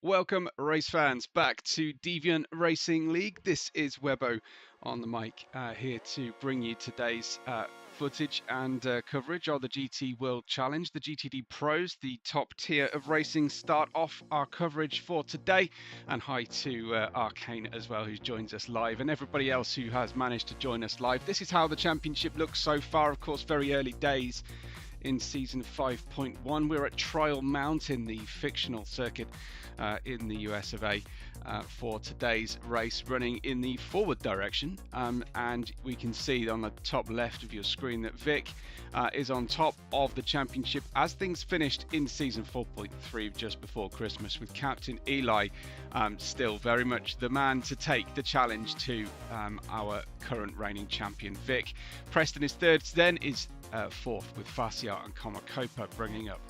Welcome, race fans, back to Deviant Racing League. This is Webbo on the mic, here to bring you today's footage and coverage of the GT World Challenge. The GTDPROs, the top tier of racing, start off our coverage for today. And hi to Arcane as well, who joins us live, and everybody else who has managed to join us live. This is how the championship looks so far. Of course, very early days in season 5.1. We're at Trial Mountain, the fictional circuit in the US of A, for today's race, running in the forward direction. And we can see on the top left of your screen that Vic is on top of the championship as things finished in season 4.3 just before Christmas, with Captain Eli still very much the man to take the challenge to our current reigning champion Vic. Preston is third, then is fourth, with Fascia and Komakopa bringing up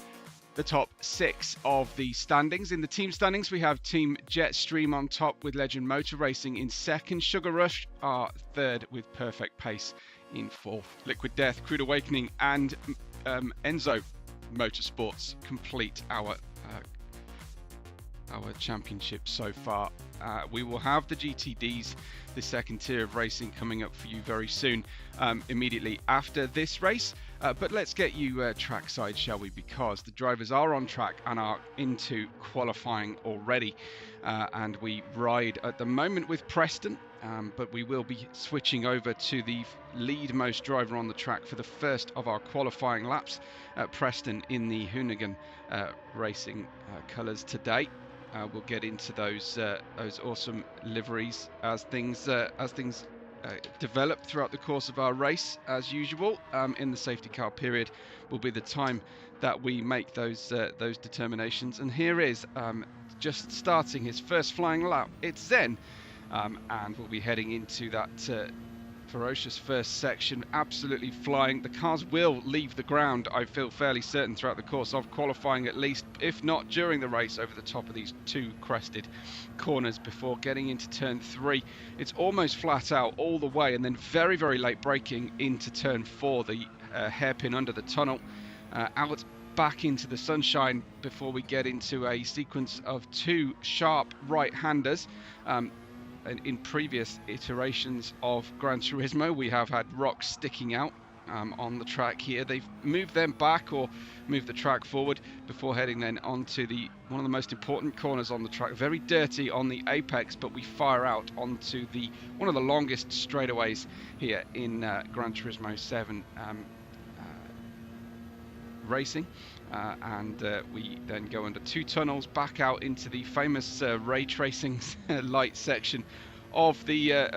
the top six of the standings. In the team standings, we have Team Jetstream on top, with Legend Motor Racing in second. Sugar Rush are third, with Perfect Pace in fourth. Liquid Death, Crude Awakening, and Enzo Motorsports complete our championship so far. We will have the GTDs, the second tier of racing, coming up for you very soon, immediately after this race. But let's get you trackside, shall we? Because the drivers are on track and are into qualifying already. And we ride at the moment with Preston, but we will be switching over to the lead most driver on the track for the first of our qualifying laps. Preston in the Hoonigan Racing colours today. We'll get into those awesome liveries as things develop throughout the course of our race. As usual, in the safety car period will be the time that we make those determinations. And here is just starting his first flying lap. It's Zen, and we'll be heading into that ferocious first section, absolutely flying. The cars will leave the ground, I feel fairly certain, throughout the course of qualifying, at least, if not during the race, over the top of these two crested corners before getting into turn 3. It's almost flat out all the way, and then very, very late braking into turn 4, the hairpin under the tunnel, out back into the sunshine before we get into a sequence of two sharp right-handers. In previous iterations of Gran Turismo, we have had rocks sticking out on the track here. They've moved them back or moved the track forward before heading then onto one of the most important corners on the track. Very dirty on the apex, but we fire out onto one of the longest straightaways here in Gran Turismo 7 racing. And we then go under two tunnels back out into the famous ray tracing light section of the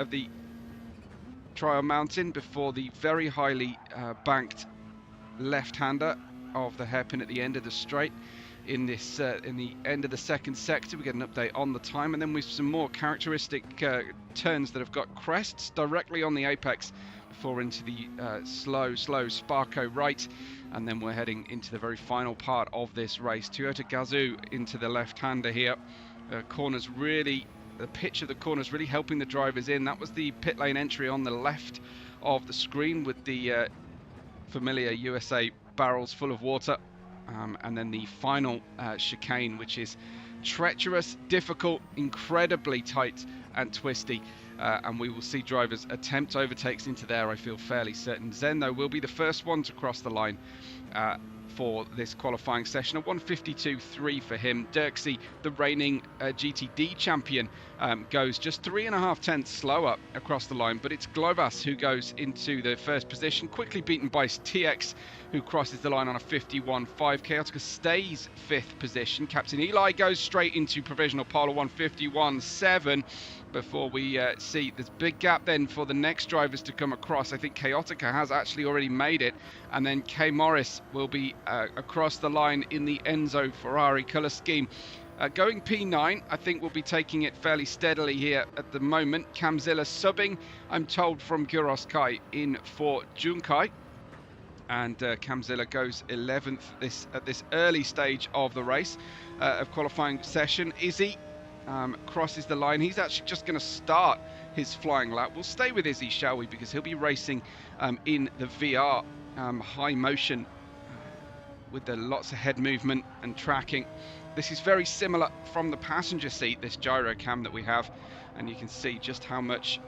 Trial Mountain before the very highly banked left-hander of the hairpin at the end of the straight. In the end of the second sector, we get an update on the time, and then with some more characteristic turns that have got crests directly on the apex before into the slow Sparko right. And then we're heading into the very final part of this race. Toyota Gazoo into the left-hander here. Corners really, the pitch of the corners really helping the drivers in. That was the pit lane entry on the left of the screen with the familiar USA barrels full of water. And then the final chicane, which is treacherous, difficult, incredibly tight and twisty. And we will see drivers attempt overtakes into there, I feel fairly certain. Zen, though, will be the first one to cross the line for this qualifying session. A 152.3 for him. Dirksey, the reigning GTD champion, goes just 3.5 tenths slower across the line, but it's Globas who goes into the first position, quickly beaten by TX, who crosses the line on a 51.5. Chaotica stays 5th position. Captain Eli goes straight into provisional pole, 151.7. Before we see this big gap then for the next drivers to come across. I think Chaotica has actually already made it, and then K Morris will be across the line in the Enzo Ferrari colour scheme. Going P9, I think we'll be taking it fairly steadily here at the moment. Camzilla subbing, I'm told, from Guros in for Junkai. And Camzilla goes 11th at this early stage of the race of qualifying session. Izzy crosses the line. He's actually just going to start his flying lap. We'll stay with Izzy, shall we, because he'll be racing in the VR high motion with the lots of head movement and tracking. This is very similar from the passenger seat, this gyro cam that we have, and you can see just how much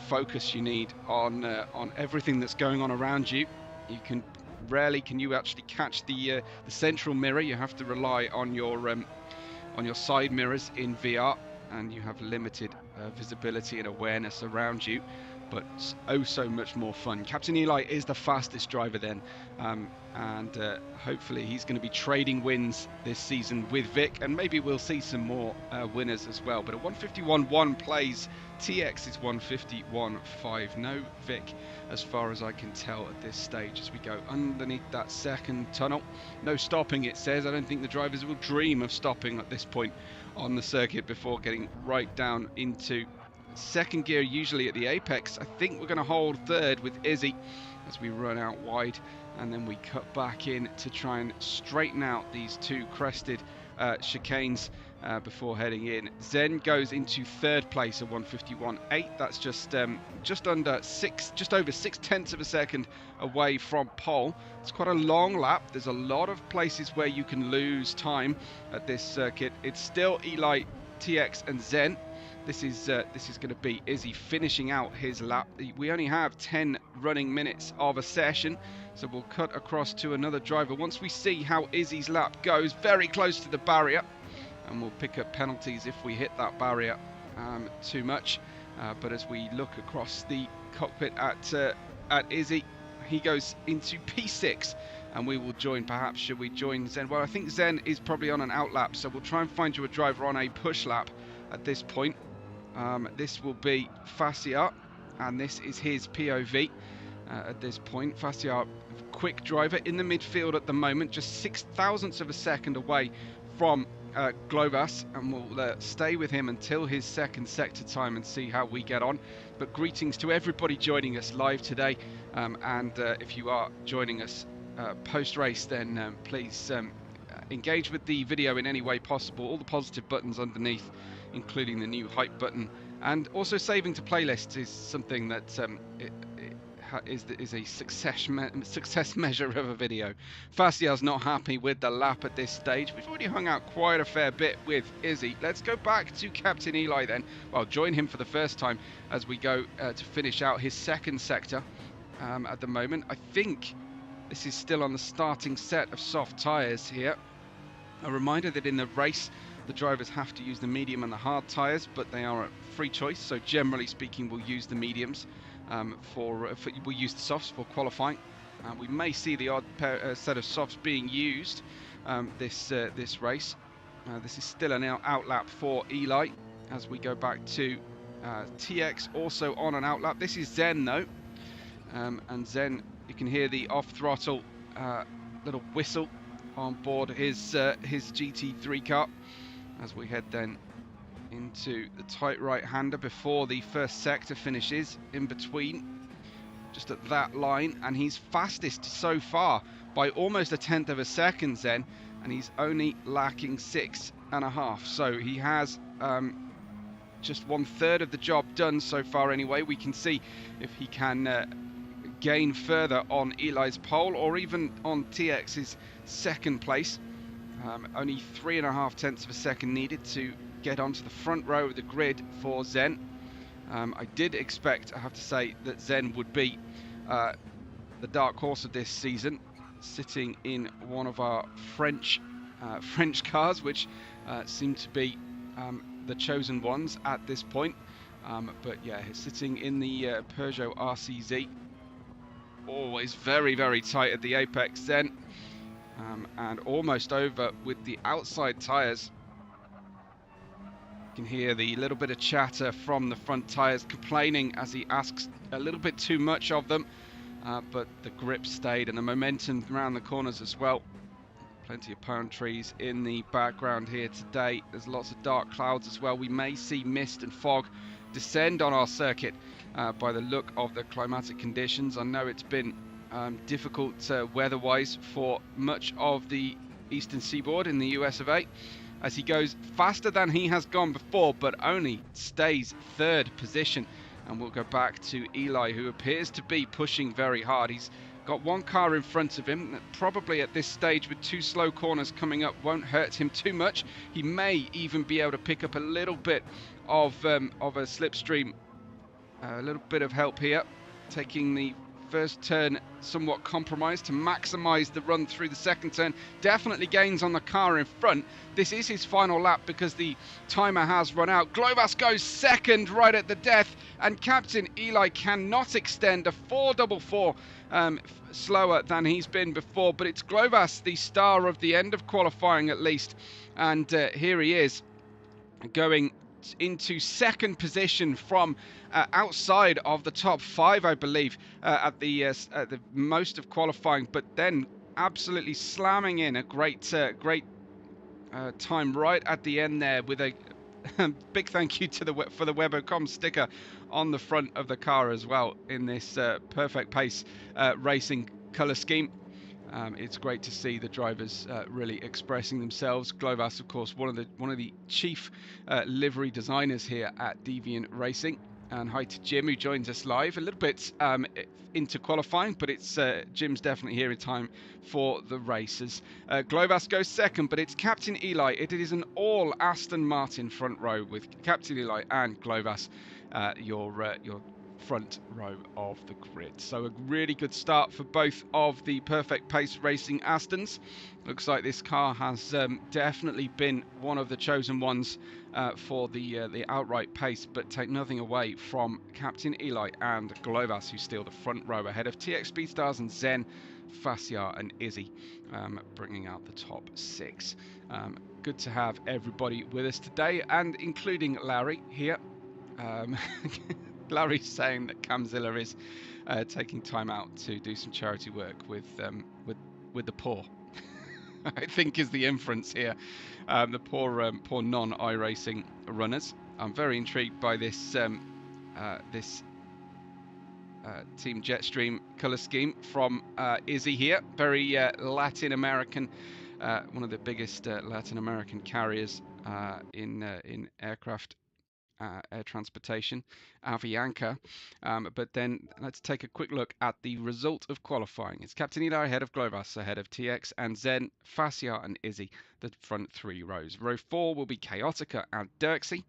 focus you need on everything that's going on around you. You can rarely can you actually catch the central mirror. You have to rely on your side mirrors in VR, and you have limited visibility and awareness around you, but oh so much more fun. Captain Eli is the fastest driver then, and hopefully he's going to be trading wins this season with Vic, and maybe we'll see some more winners as well. But a 151.1 plays, TX is 151.5. No Vic as far as I can tell at this stage as we go underneath that second tunnel. No stopping, it says. I don't think the drivers will dream of stopping at this point on the circuit before getting right down into second gear, usually at the apex. I think we're going to hold third with Izzy as we run out wide, and then we cut back in to try and straighten out these two crested chicanes before heading in. Zen goes into third place at 151.8. That's just over 6/10 of a second away from pole. It's quite a long lap. There's a lot of places where you can lose time at this circuit. It's still Eli, TX and Zen. This is going to be Izzy finishing out his lap. We only have 10 running minutes of a session, so we'll cut across to another driver once we see how Izzy's lap goes. Very close to the barrier, and we'll pick up penalties if we hit that barrier too much. But as we look across the cockpit at Izzy, he goes into P6, and we will join. Perhaps should we join Zen? Well, I think Zen is probably on an out lap, so we'll try and find you a driver on a push lap at this point. This will be Fassia, and this is his POV at this point. Fassia, quick driver in the midfield at the moment, just 0.006 of a second away from Globas, and we'll stay with him until his second sector time and see how we get on. But greetings to everybody joining us live today, and if you are joining us post-race, then please engage with the video in any way possible. All the positive buttons underneath, including the new hype button, and also saving to playlists is something that is a success measure of a video. Fassia's not happy with the lap at this stage. We've already hung out quite a fair bit with Izzy. Let's go back to Captain Eli then. Well, join him for the first time as we go to finish out his second sector at the moment. I think this is still on the starting set of soft tyres here. A reminder that in the race, the drivers have to use the medium and the hard tyres, but they are a free choice. So generally speaking, we'll use the mediums we'll use the softs for qualifying. We may see the odd set of softs being used this race. This is still an out lap for Eli as we go back to TX, also on an out lap. This is Zen though, and Zen, you can hear the off throttle little whistle on board his GT3 car as we head then into the tight right-hander before the first sector finishes, in between, just at that line, and he's fastest so far by almost 1/10 of a second, Zen, and he's only lacking 6.5, so he has just 1/3 of the job done so far anyway. We can see if he can gain further on Eli's pole or even on TX's second place. Only 3.5 of a second needed to get onto the front row of the grid for Zen. I did expect, I have to say, that Zen would be the dark horse of this season, sitting in one of our French cars, which seem to be the chosen ones at this point. But yeah, sitting in the Peugeot RCZ. Always very, very tight at the apex, Zen. And almost over with the outside tyres. You can hear the little bit of chatter from the front tyres complaining as he asks a little bit too much of them, but the grip stayed and the momentum around the corners as well. Plenty of palm trees in the background here today. There's lots of dark clouds as well. We may see mist and fog descend on our circuit by the look of the climatic conditions. I know it's been difficult weather-wise for much of the eastern seaboard in the US of A, as he goes faster than he has gone before, but only stays third position. And we'll go back to Eli, who appears to be pushing very hard. He's got one car in front of him. Probably at this stage with 2 slow corners coming up won't hurt him too much. He may even be able to pick up a little bit of a slipstream. A little bit of help here, taking the first turn somewhat compromised to maximise the run through the second turn. Definitely gains on the car in front. This is his final lap because the timer has run out. Globas goes second right at the death, and Captain Eli cannot extend a 444 slower than he's been before, but it's Globas, the star of the end of qualifying at least, and here he is going into second position from outside of the top 5, I believe, at the most of qualifying, but then absolutely slamming in a great time right at the end there with a big thank you to for the Webbo sticker on the front of the car as well in this perfect pace racing colour scheme. It's great to see the drivers really expressing themselves. Globas, of course, one of the chief livery designers here at Deviant Racing. And hi to Jim, who joins us live a little bit into qualifying, but it's Jim's definitely here in time for the races. Globas goes second, but it's Captain Eli. It is an all Aston Martin front row with Captain Eli and Globas, your front row of the grid. So a really good start for both of the perfect pace racing Astons. Looks like this car has definitely been one of the chosen ones for the outright pace, but take nothing away from Captain Eli and Globas, who steal the front row ahead of TX Speedstars and Zen, Fascia and Izzy, bringing out the top 6. Good to have everybody with us today, and including Larry here. Larry's saying that Camzilla is taking time out to do some charity work with the poor. I think is the inference here. The poor non-iRacing runners. I'm very intrigued by this Team Jetstream colour scheme from Izzy here. Very Latin American, one of the biggest Latin American carriers in aircraft. Air transportation, Avianca. But then let's take a quick look at the result of qualifying. It's Captain Eli ahead of Globas, ahead of TX and Zen, Fascia and Izzy, the front 3 rows. Row 4 will be Chaotica and Dirksey.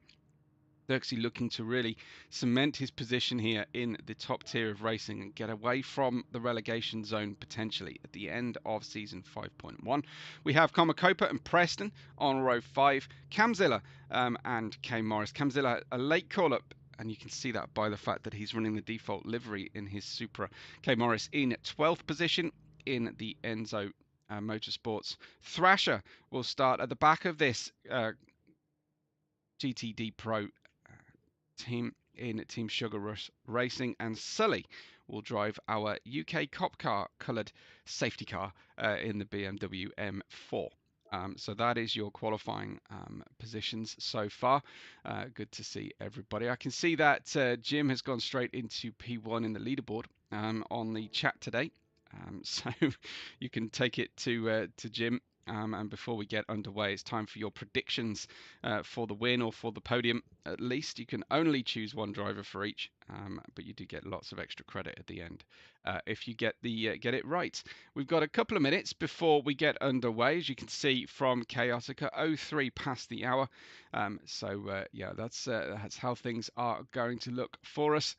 Dirksey looking to really cement his position here in the top tier of racing and get away from the relegation zone potentially at the end of season 5.1. We have Comacopa and Preston on row 5, Camzilla and K Morris. Camzilla, a late call-up, and you can see that by the fact that he's running the default livery in his Supra. K Morris in 12th position in the Enzo Motorsports. Thrasher will start at the back of this GTDPRO team in Team Sugar Rush Racing, and Sully will drive our UK Cop Car coloured safety car in the BMW M4. So that is your qualifying positions so far. Good to see everybody. I can see that Jim has gone straight into P1 in the leaderboard on the chat today. So you can take it to Jim. And before we get underway, it's time for your predictions for the win or for the podium. At least you can only choose one driver for each, but you do get lots of extra credit at the end if you get it right. We've got a couple of minutes before we get underway, as you can see from Chaotica, 03 past the hour. Yeah, that's how things are going to look for us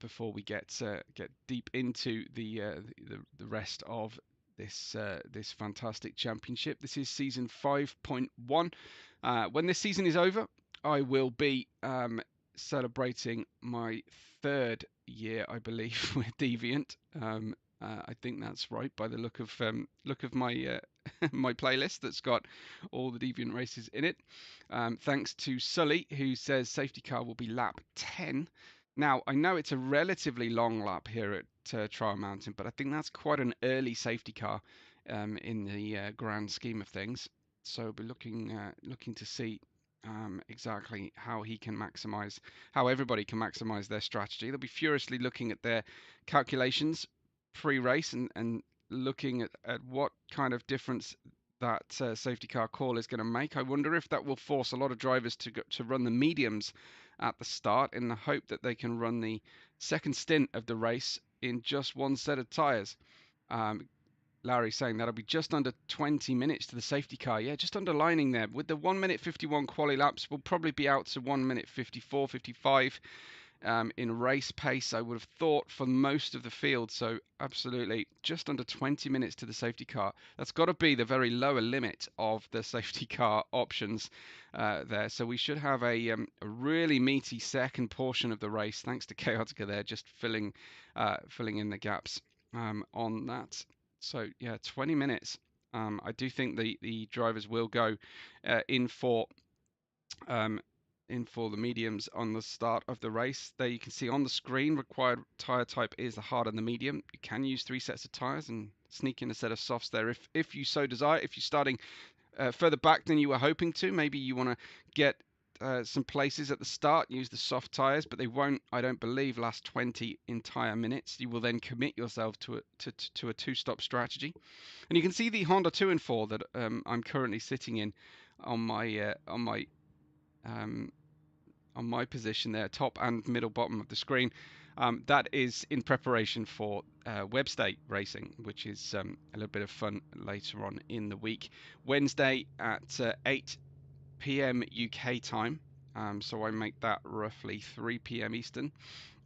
before we get deep into the rest of this fantastic championship. This is season 5.1. When this season is over, I will be celebrating my 3rd year, I believe, with Deviant. I think that's right by the look of my my playlist that's got all the Deviant races in it. Thanks to Sully, who says safety car will be lap 10. Now, I know it's a relatively long lap here at Trial Mountain, but I think that's quite an early safety car in the grand scheme of things. So we'll be looking to see exactly how everybody can maximize their strategy. They'll be furiously looking at their calculations pre-race and looking at what kind of difference that safety car call is going to make. I wonder if that will force a lot of drivers to run the mediums at the start in the hope that they can run the second stint of the race in just one set of tyres. Larry saying that'll be just under 20 minutes to the safety car. Yeah, just underlining there. With the 1 minute 51 quali laps, we'll probably be out to 1 minute 54, 55 in race pace, I would have thought, for most of the field. So absolutely, just under 20 minutes to the safety car. That's got to be the very lower limit of the safety car options there. So we should have a really meaty second portion of the race, thanks to Chaotica there, just filling in the gaps on that. So yeah, 20 minutes. I do think the drivers will go in for the mediums on the start of the race. There you can see on the screen, required tyre type is the hard and the medium. You can use 3 sets of tyres and sneak in a set of softs there if you so desire. If you're starting further back than you were hoping to, maybe you want to get some places at the start, use the soft tyres, but they won't, I don't believe, last 20 entire minutes. You will then commit yourself to a 2-stop strategy. And you can see the Honda 2 and 4 that I'm currently sitting in on my position there, top and middle bottom of the screen. That is in preparation for Webstate racing, which is a little bit of fun later on in the week. Wednesday at 8 p.m. UK time, so I make that roughly 3 p.m. Eastern,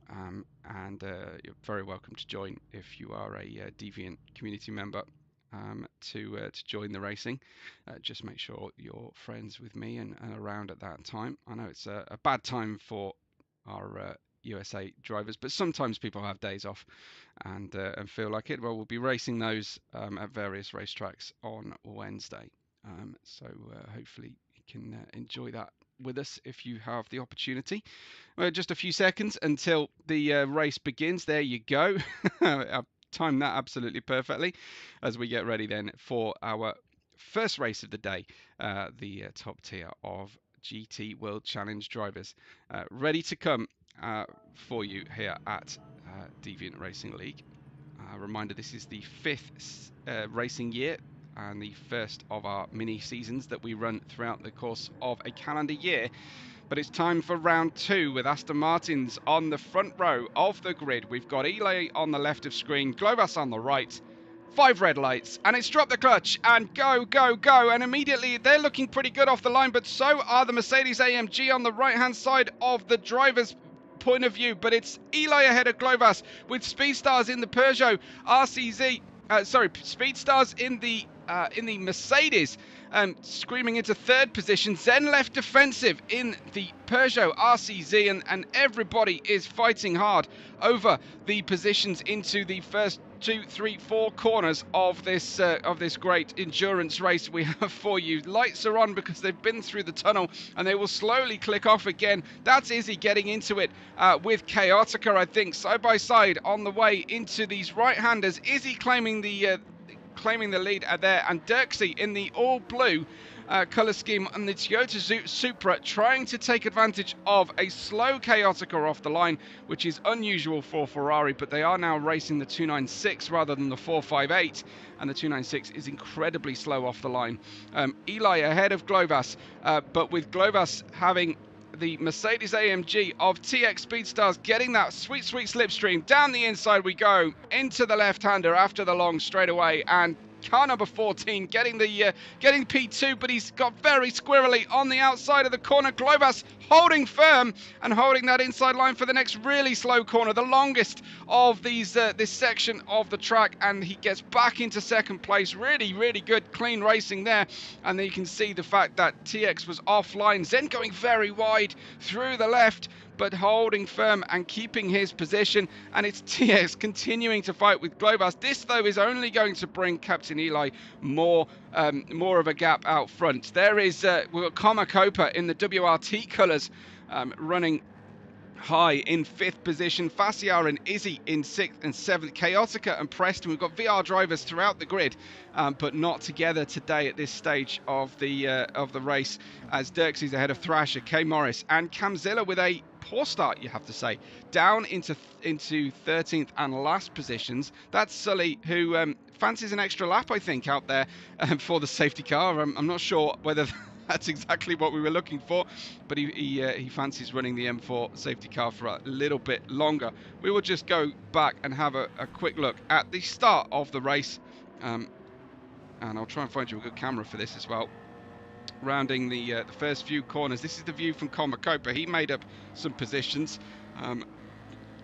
and you're very welcome to join if you are a Deviant community member to join the racing. Just make sure you're friends with me and around at that time. I know it's a bad time for our USA drivers, but sometimes people have days off and feel like it. Well, we'll be racing those at various racetracks on Wednesday, so hopefully you can enjoy that with us if you have the opportunity. Just a few seconds until the race begins. There you go. I've timed that absolutely perfectly as we get ready then for our first race of the day, the top tier of GT World Challenge drivers, ready to come for you here at Deviant Racing League. Reminder, this is the 5th racing year and the first of our mini seasons that we run throughout the course of a calendar year. But it's time for round 2 with Aston Martins on the front row of the grid. We've got Eli on the left of screen, Globus on the right, 5 red lights, and it's drop the clutch and go, go, go. And immediately they're looking pretty good off the line, but so are the Mercedes AMG on the right-hand side of the driver's point of view. But it's Eli ahead of Globus with Speedstars in the Peugeot RCZ. Speedstars in the Mercedes, screaming into 3rd position. Zen left defensive in the Peugeot RCZ, and everybody is fighting hard over the positions into the first 2, 3, 4 corners of this great endurance race we have for you. Lights are on because they've been through the tunnel and they will slowly click off again. That's Izzy getting into it with Chaotica, I think, side by side on the way into these right-handers. Izzy claiming the lead there, and Dirksey in the all-blue colour scheme on the Toyota Supra, trying to take advantage of a slow Chaotica off the line, which is unusual for Ferrari, but they are now racing the 296 rather than the 458, and the 296 is incredibly slow off the line. Eli ahead of Globus, but with Globus having the Mercedes AMG of TX Speedstars getting that sweet slipstream. Down the inside we go into the left-hander after the long straightaway, and car number 14 getting P2, but he's got very squirrely on the outside of the corner. Globus holding firm and holding that inside line for the next really slow corner, the longest of these this section of the track, and he gets back into 2nd place. Really good clean racing there. And then you can see the fact that TX was offline. Zen going very wide through the left, but holding firm and keeping his position, and it's TX continuing to fight with Globus. This though is only going to bring Captain Eli more of a gap out front. There is we've got Komakopa in the WRT colours running high in 5th position, Faciar and Izzy in 6th and 7th, Chaotica and Preston. We've got VR drivers throughout the grid, but not together today at this stage of the race, as Dirksey's ahead of Thrasher, K Morris and Camzilla with a poor start, you have to say, down into 13th and last positions. That's Sully, who fancies an extra lap, I think, out there for the safety car. I'm not sure whether That's exactly what we were looking for, but he fancies running the M4 safety car for a little bit longer. We will just go back and have a quick look at the start of the race, and I'll try and find you a good camera for this as well. Rounding the first few corners. This is the view from Comacopa. He made up some positions,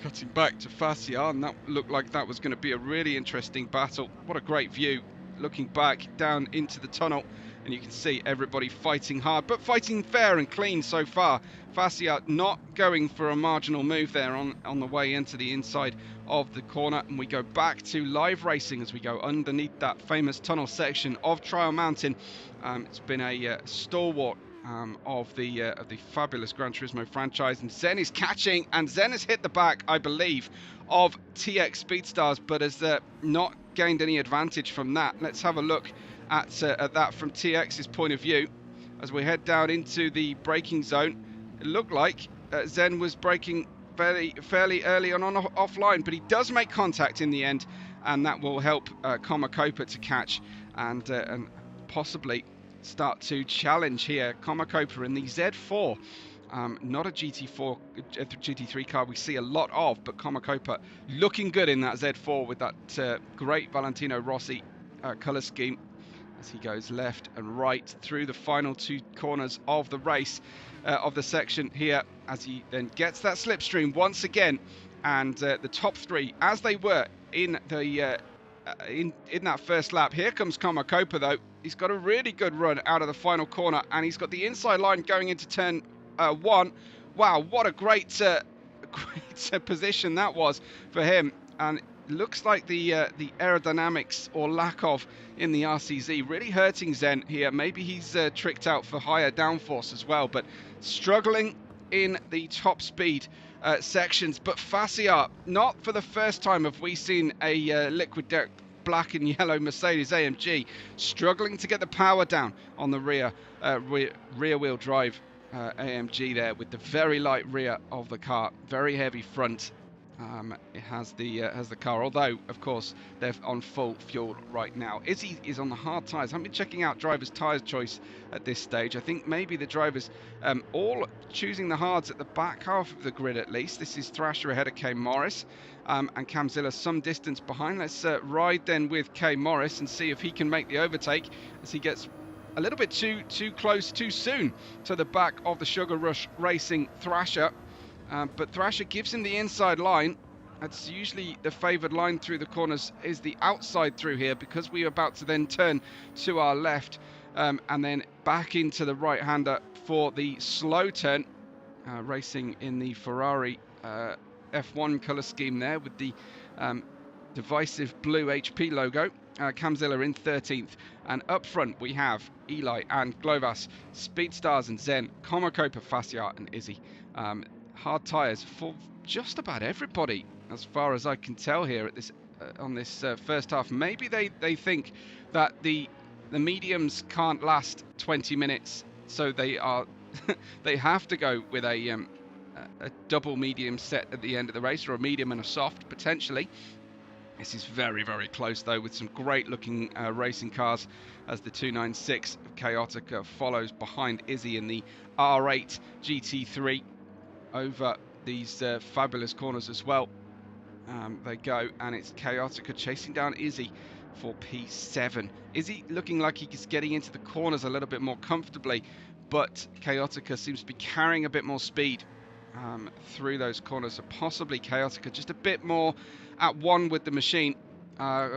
cutting back to Fascia, and that looked like that was going to be a really interesting battle. What a great view, looking back down into the tunnel, and you can see everybody fighting hard, but fighting fair and clean so far. Fascia not going for a marginal move there on the way into the inside of the corner, and we go back to live racing as we go underneath that famous tunnel section of Trial Mountain. It's been a stalwart of the fabulous Gran Turismo franchise, and Zen is catching, and Zen has hit the back, I believe, of TX Speedstars, but has not gained any advantage from that. Let's have a look at that from TX's point of view as we head down into the braking zone. It looked like Zen was braking fairly early on offline, but he does make contact in the end, and that will help Comacopa to catch and possibly start to challenge here. Comacopa in the Z4, not a GT3 car we see a lot of, but Comacopa looking good in that Z4 with that great Valentino Rossi colour scheme as he goes left and right through the final two corners of the race, of the section here, as he then gets that slipstream once again, and the top three as they were in the in that first lap. Here comes Comacopa though. He's got a really good run out of the final corner, and he's got the inside line going into turn one. Wow, what a great position that was for him, and looks like the aerodynamics or lack of in the RCZ really hurting Zen here. Maybe he's tricked out for higher downforce as well, but struggling in the top speed sections. But Fascia, not for the first time have we seen a liquid deck black and yellow Mercedes AMG struggling to get the power down on the rear wheel drive AMG there, with the very light rear of the car, very heavy front. It has the car, although of course they're on full fuel right now. Izzy is on the hard tyres. I haven't been checking out drivers' tyre choice at this stage. I think maybe the drivers all choosing the hards at the back half of the grid at least. This is Thrasher ahead of K Morris, and Camzilla some distance behind. Let's ride then with K Morris and see if he can make the overtake as he gets a little bit too close too soon to the back of the Sugar Rush Racing Thrasher. But Thrasher gives him the inside line. That's usually the favoured line through the corners, is the outside through here, because we are about to then turn to our left and then back into the right-hander for the slow turn. Racing in the Ferrari F1 colour scheme there with the divisive blue HP logo. Camzilla in 13th, and up front we have Eli and Glovas, Speedstars and Zen, Comacopa, Fascia and Izzy. Hard tyres for just about everybody, as far as I can tell here at this on this first half. Maybe they think that the mediums can't last 20 minutes, so they are they have to go with a double medium set at the end of the race, or a medium and a soft potentially. This is very, very close though, with some great looking racing cars, as the 296 of Chaotica follows behind Izzy in the R8 GT3 over these fabulous corners as well. They go, and it's Chaotica chasing down Izzy for P7. Izzy looking like he's getting into the corners a little bit more comfortably, but Chaotica seems to be carrying a bit more speed through those corners, so possibly Chaotica just a bit more at one with the machine,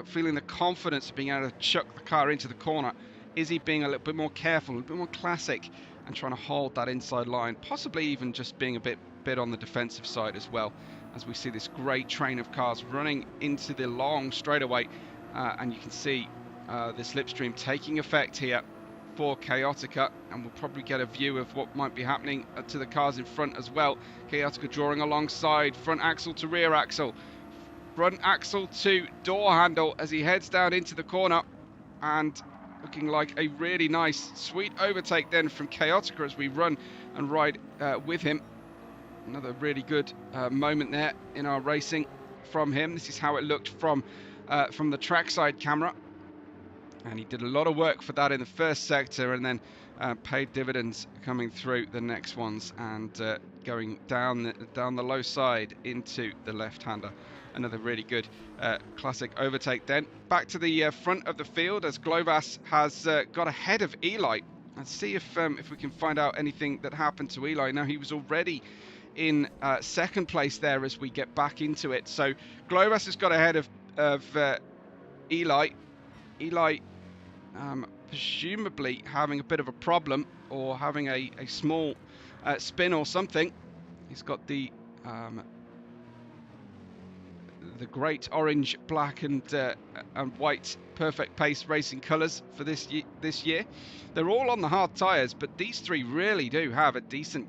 feeling the confidence of being able to chuck the car into the corner. Izzy being a little bit more careful, a little bit more classic, and trying to hold that inside line, possibly even just being a bit on the defensive side as well, as we see this great train of cars running into the long straightaway, and you can see the slipstream taking effect here for Chaotica, and we'll probably get a view of what might be happening to the cars in front as well. Chaotica drawing alongside, front axle to rear axle, front axle to door handle as he heads down into the corner, and looking like a really nice sweet overtake then from Chaotica as we run and ride with him. Another really good moment there in our racing from him. This is how it looked from the trackside camera. And he did a lot of work for that in the first sector, and then paid dividends coming through the next ones, and going down the low side into the left-hander. Another really good classic overtake. Then back to the front of the field as Glovas has got ahead of Eli. Let's see if we can find out anything that happened to Eli. Now, he was already in second place there as we get back into it. So Glovas has got ahead of Eli. Eli presumably having a bit of a problem, or having a small spin or something. He's got the great orange, black and white perfect pace racing colours for this year. They're all on the hard tyres, but these three really do have a decent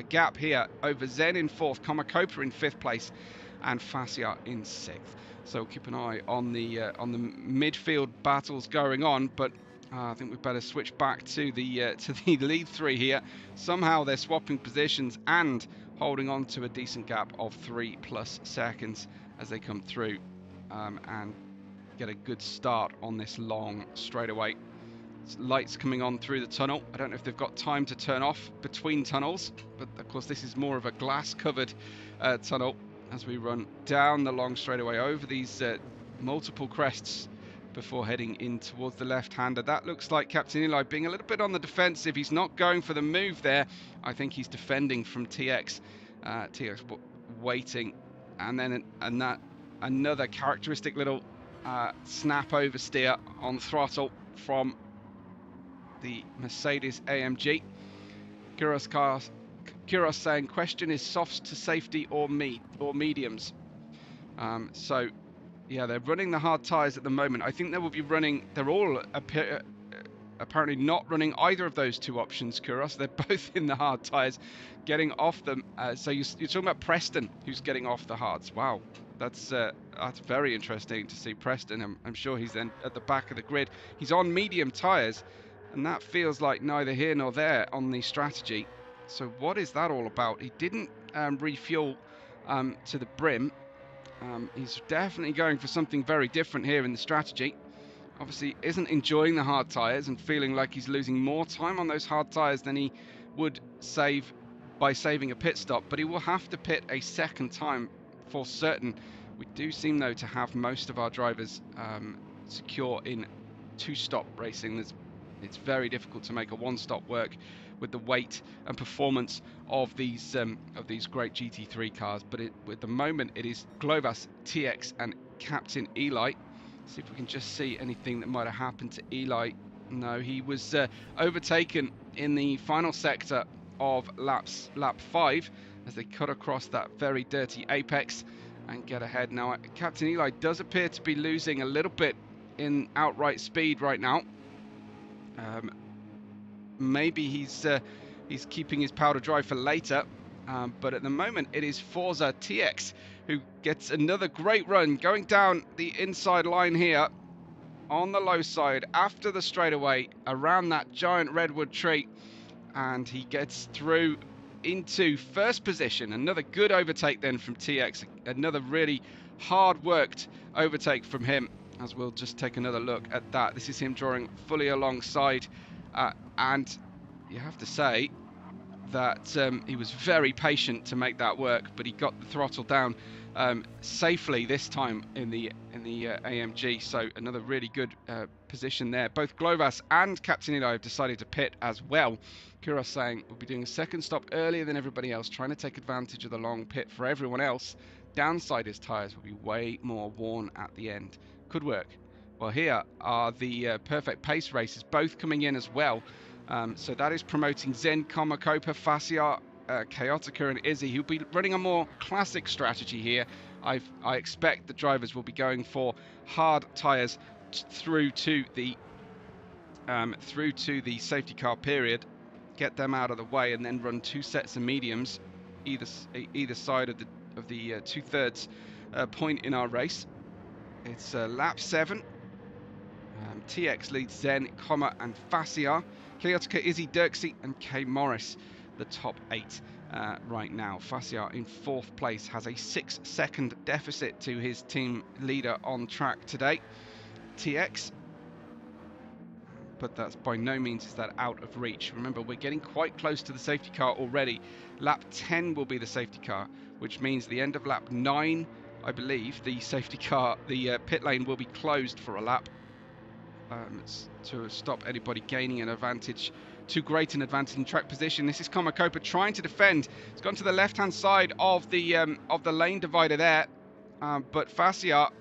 gap here over Zen in 4th, Komakopa in 5th place, and Fascia in 6th. So keep an eye on the midfield battles going on, but I think we'd better switch back to the lead three here. Somehow they're swapping positions and holding on to a decent gap of 3+ seconds as they come through and get a good start on this long straightaway. Lights coming on through the tunnel. I don't know if they've got time to turn off between tunnels, but of course this is more of a glass covered tunnel as we run down the long straightaway over these multiple crests before heading in towards the left-hander. That looks like Captain Eli being a little bit on the defensive. He's not going for the move there. I think he's defending from TX. TX waiting, and then another characteristic little snap oversteer on throttle from the Mercedes AMG. Kuros saying, question is softs to safety or mediums. So yeah, they're running the hard tyres at the moment. I think they will be running, they're all apparently not running either of those two options, Kuros. They're both in the hard tyres, getting off them. So you're talking about Preston, who's getting off the hards. Wow, that's very interesting to see Preston. I'm sure he's then at the back of the grid. He's on medium tyres, and that feels like neither here nor there on the strategy. So what is that all about? He didn't refuel to the brim. He's definitely going for something very different here in the strategy. Obviously isn't enjoying the hard tyres and feeling like he's losing more time on those hard tyres than he would save by saving a pit stop, but he will have to pit a second time for certain. We do seem though to have most of our drivers secure in 2-stop racing. It's very difficult to make a 1-stop work with the weight and performance of these great GT3 cars. But at the moment it is Glovas, TX and Captain Eli. See if we can just see anything that might have happened to Eli. No, he was overtaken in the final sector of lap 5 as they cut across that very dirty apex and get ahead. Now Captain Eli does appear to be losing a little bit in outright speed right now. Maybe he's keeping his powder dry for later, but at the moment it is Forza TX who gets another great run going down the inside line here on the low side after the straightaway around that giant redwood tree, and he gets through into first position. Another good overtake then from TX, another really hard worked overtake from him, as we'll just take another look at that. This is him drawing fully alongside, and you have to say that he was very patient to make that work, but he got the throttle down safely this time in the AMG. So another really good position there. Both Glovas and Captain Eli have decided to pit as well. Kuros saying we'll be doing a second stop earlier than everybody else, trying to take advantage of the long pit for everyone else. Downside, his tyres will be way more worn at the end. Could work. Well, here are the perfect pace races, both coming in as well. So that is promoting Zen, Komakopa, Fascia, Chaotica and Izzy, who'll be running a more classic strategy here. I expect the drivers will be going for hard tyres through to the safety car period, get them out of the way, and then run 2 sets of mediums either side of the 2/3 point in our race. It's lap 7. TX leads Zen, Koma and Fascia. Chaotica, Izzy, Dirksey and K Morris, the top 8 right now. Fascia in 4th place has a 6-second deficit to his team leader on track today. TX but that's by no means is that out of reach. Remember, we're getting quite close to the safety car already. Lap 10 will be the safety car, which means the end of lap 9, I believe, the safety car, the pit lane will be closed for a lap to stop anybody gaining an advantage, too great an advantage in track position. This is Komakopa trying to defend. It's gone to the left-hand side of the lane divider there, but Fassiar,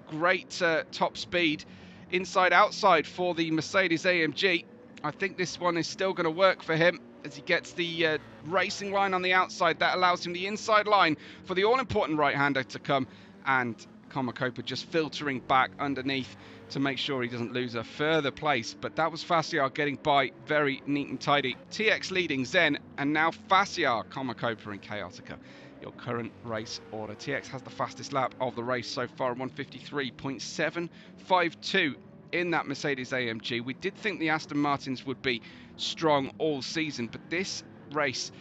great top speed, inside outside for the Mercedes AMG. I think this one is still going to work for him as he gets the racing line on the outside. That allows him the inside line for the all-important right-hander to come, and Komakopa just filtering back underneath to make sure he doesn't lose a further place. But that was Fassiar getting by very neat and tidy. TX leading Zen, and now Fassiar, Komakopa and Chaotica. Your current race order. TX has the fastest lap of the race so far, 153.752 in that Mercedes AMG. We did think the Aston Martins would be strong all season, but this race,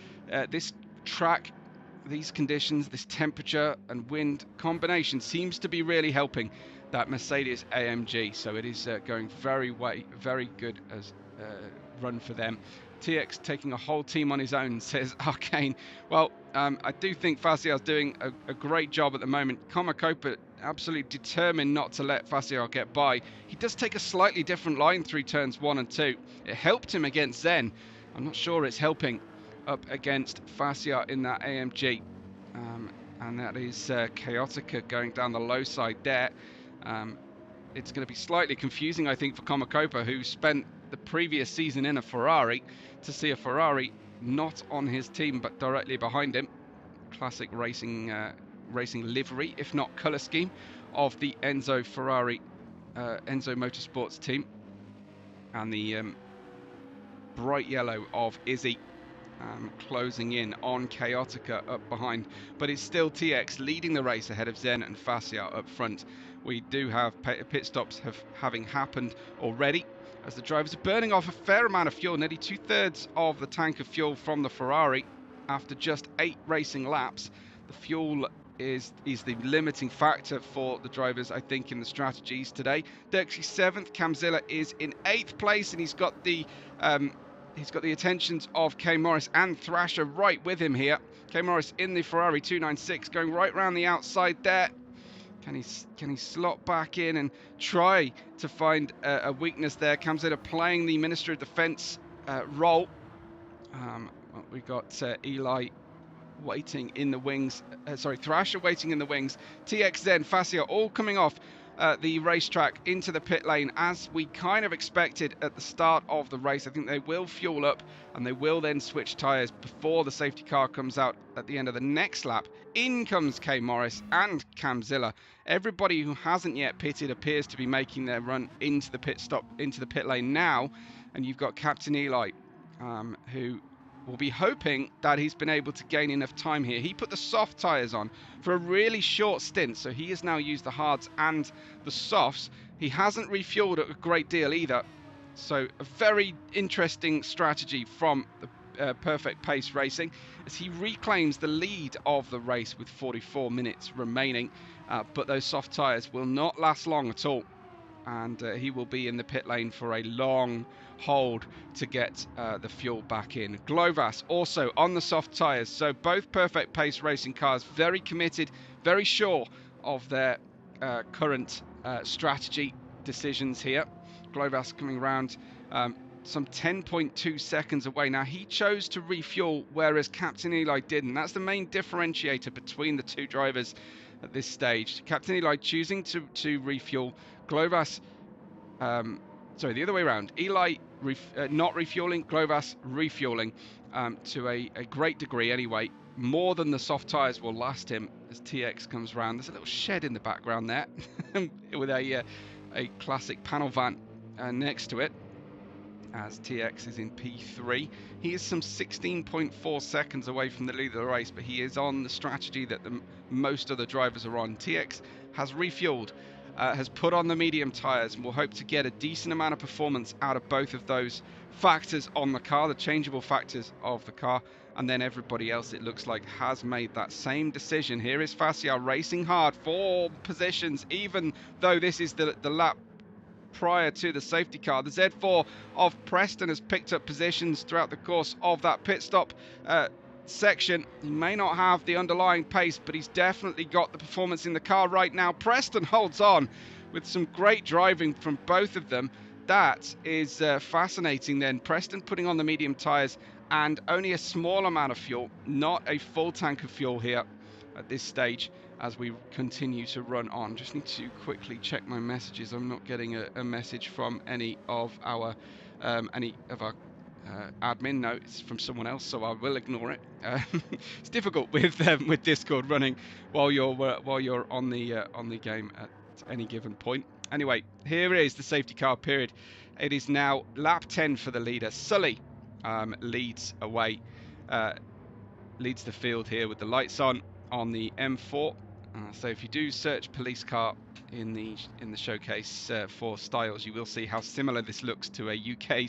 this track, these conditions, this temperature and wind combination seems to be really helping that Mercedes AMG. So it is going very good as run for them. TX taking a whole team on his own, says Arcane. Well, I do think Fassiar's doing a great job at the moment. Komakopa absolutely determined not to let Fassiar get by. He does take a slightly different line through turns 1 and 2. It helped him against Zen. I'm not sure it's helping up against Fassiar in that AMG. And that is Chaotica going down the low side there. It's going to be slightly confusing, I think, for Komakopa, who spent the previous season in a Ferrari, to see a Ferrari not on his team but directly behind him. Classic racing livery, if not colour scheme, of the Enzo Motorsports team, and the bright yellow of Izzy closing in on Chaotica up behind. But it's still TX leading the race ahead of Zen and Fassiar up front. We do have pit stops having happened already, as the drivers are burning off a fair amount of fuel, nearly 2/3 of the tank of fuel from the Ferrari after just 8 racing laps. The fuel is the limiting factor for the drivers, I think, in the strategies today. Dirk's 7th, Camzilla is in 8th place, and he's got the attentions of K Morris and Thrasher right with him here. K Morris in the Ferrari 296, going right round the outside there. Can he slot back in and try to find a weakness there? Camzilla playing the Minister of Defence role. We got Eli waiting in the wings. Thrasher waiting in the wings. TX Zen, Fassiar all coming off the racetrack into the pit lane, as we kind of expected at the start of the race. I think they will fuel up and they will then switch tyres before the safety car comes out at the end of the next lap. In comes K Morris and Camzilla. Everybody who hasn't yet pitted appears to be making their run into the pit stop, into the pit lane now, and you've got Captain Eli, who will be hoping that he's been able to gain enough time here. He put the soft tyres on for a really short stint, so he has now used the hards and the softs. He hasn't refueled a great deal either, so a very interesting strategy from the Perfect Pace Racing, as he reclaims the lead of the race with 44 minutes remaining, but those soft tyres will not last long at all, and he will be in the pit lane for a long hold to get the fuel back in. Glovas also on the soft tyres, so both Perfect Pace Racing cars very committed, very sure of their current strategy decisions here. Glovas coming around some 10.2 seconds away. Now, he chose to refuel, whereas Captain Eli didn't. That's the main differentiator between the two drivers at this stage. Captain Eli choosing to refuel, Glovas, sorry, the other way around. Eli not refueling, Glovas refueling to a great degree anyway. More than the soft tyres will last him as TX comes round. There's a little shed in the background there with a classic panel van next to it, as TX is in P3. He is some 16.4 seconds away from the lead of the race, but he is on the strategy that most other drivers are on. TX has refueled, has put on the medium tyres, and will hope to get a decent amount of performance out of both of those factors on the car, the changeable factors of the car. And then everybody else, it looks like, has made that same decision. Here is Fassiar racing hard for positions, even though this is the lap prior to the safety car. The Z4 of Preston has picked up positions throughout the course of that pit stop section. He may not have the underlying pace, but he's definitely got the performance in the car right now. Preston holds on with some great driving from both of them. That is fascinating then. Preston putting on the medium tyres and only a small amount of fuel, not a full tank of fuel here at this stage as we continue to run on. Just need to quickly check my messages. I'm not getting a message from any of our admin. No, it's from someone else, so I will ignore it. It's difficult with Discord running while you're on the game at any given point. Anyway, here is the safety car period. It is now lap 10 for the leader. Sully leads the field here with the lights on the M4. So if you do search police car in the showcase for styles, you will see how similar this looks to a UK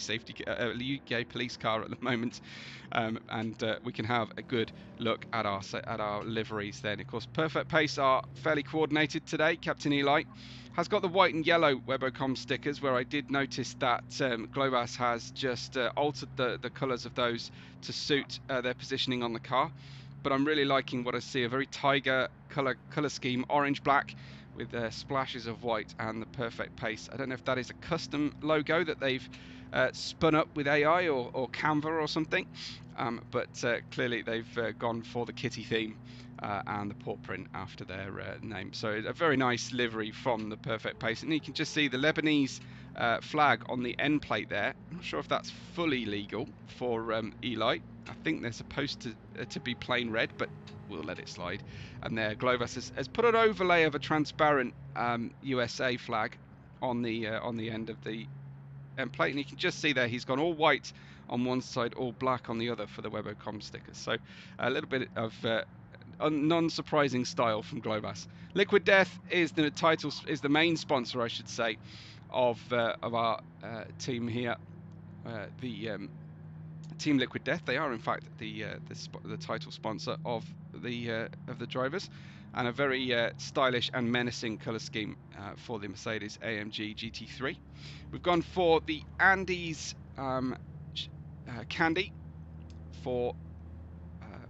police car at the moment, and we can have a good look at our liveries then. Of course, Perfect Pace are fairly coordinated today. Captain Eli has got the white and yellow Webbo stickers, where I did notice that Globas has just altered the colours of those to suit their positioning on the car. But I'm really liking what I see, a very Tiger colour scheme, orange-black, with splashes of white and the Perfect Pace. I don't know if that is a custom logo that they've spun up with AI or Canva or something, but clearly they've gone for the kitty theme and the paw print after their name. So a very nice livery from the Perfect Pace. And you can just see the Lebanese flag on the end plate there. I'm not sure if that's fully legal for Eli. I think they're supposed to be plain red, but we'll let it slide. And there, Globas has put an overlay of a transparent USA flag on the end of the end plate, and you can just see there he's gone all white on one side, all black on the other for the Webbo stickers. So a little bit of non-surprising style from Globas. Liquid Death is the main sponsor, I should say, of our team here. Team Liquid Death. They are in fact the title sponsor of the drivers, and a very stylish and menacing colour scheme for the Mercedes AMG GT3. We've gone for the Andes candy for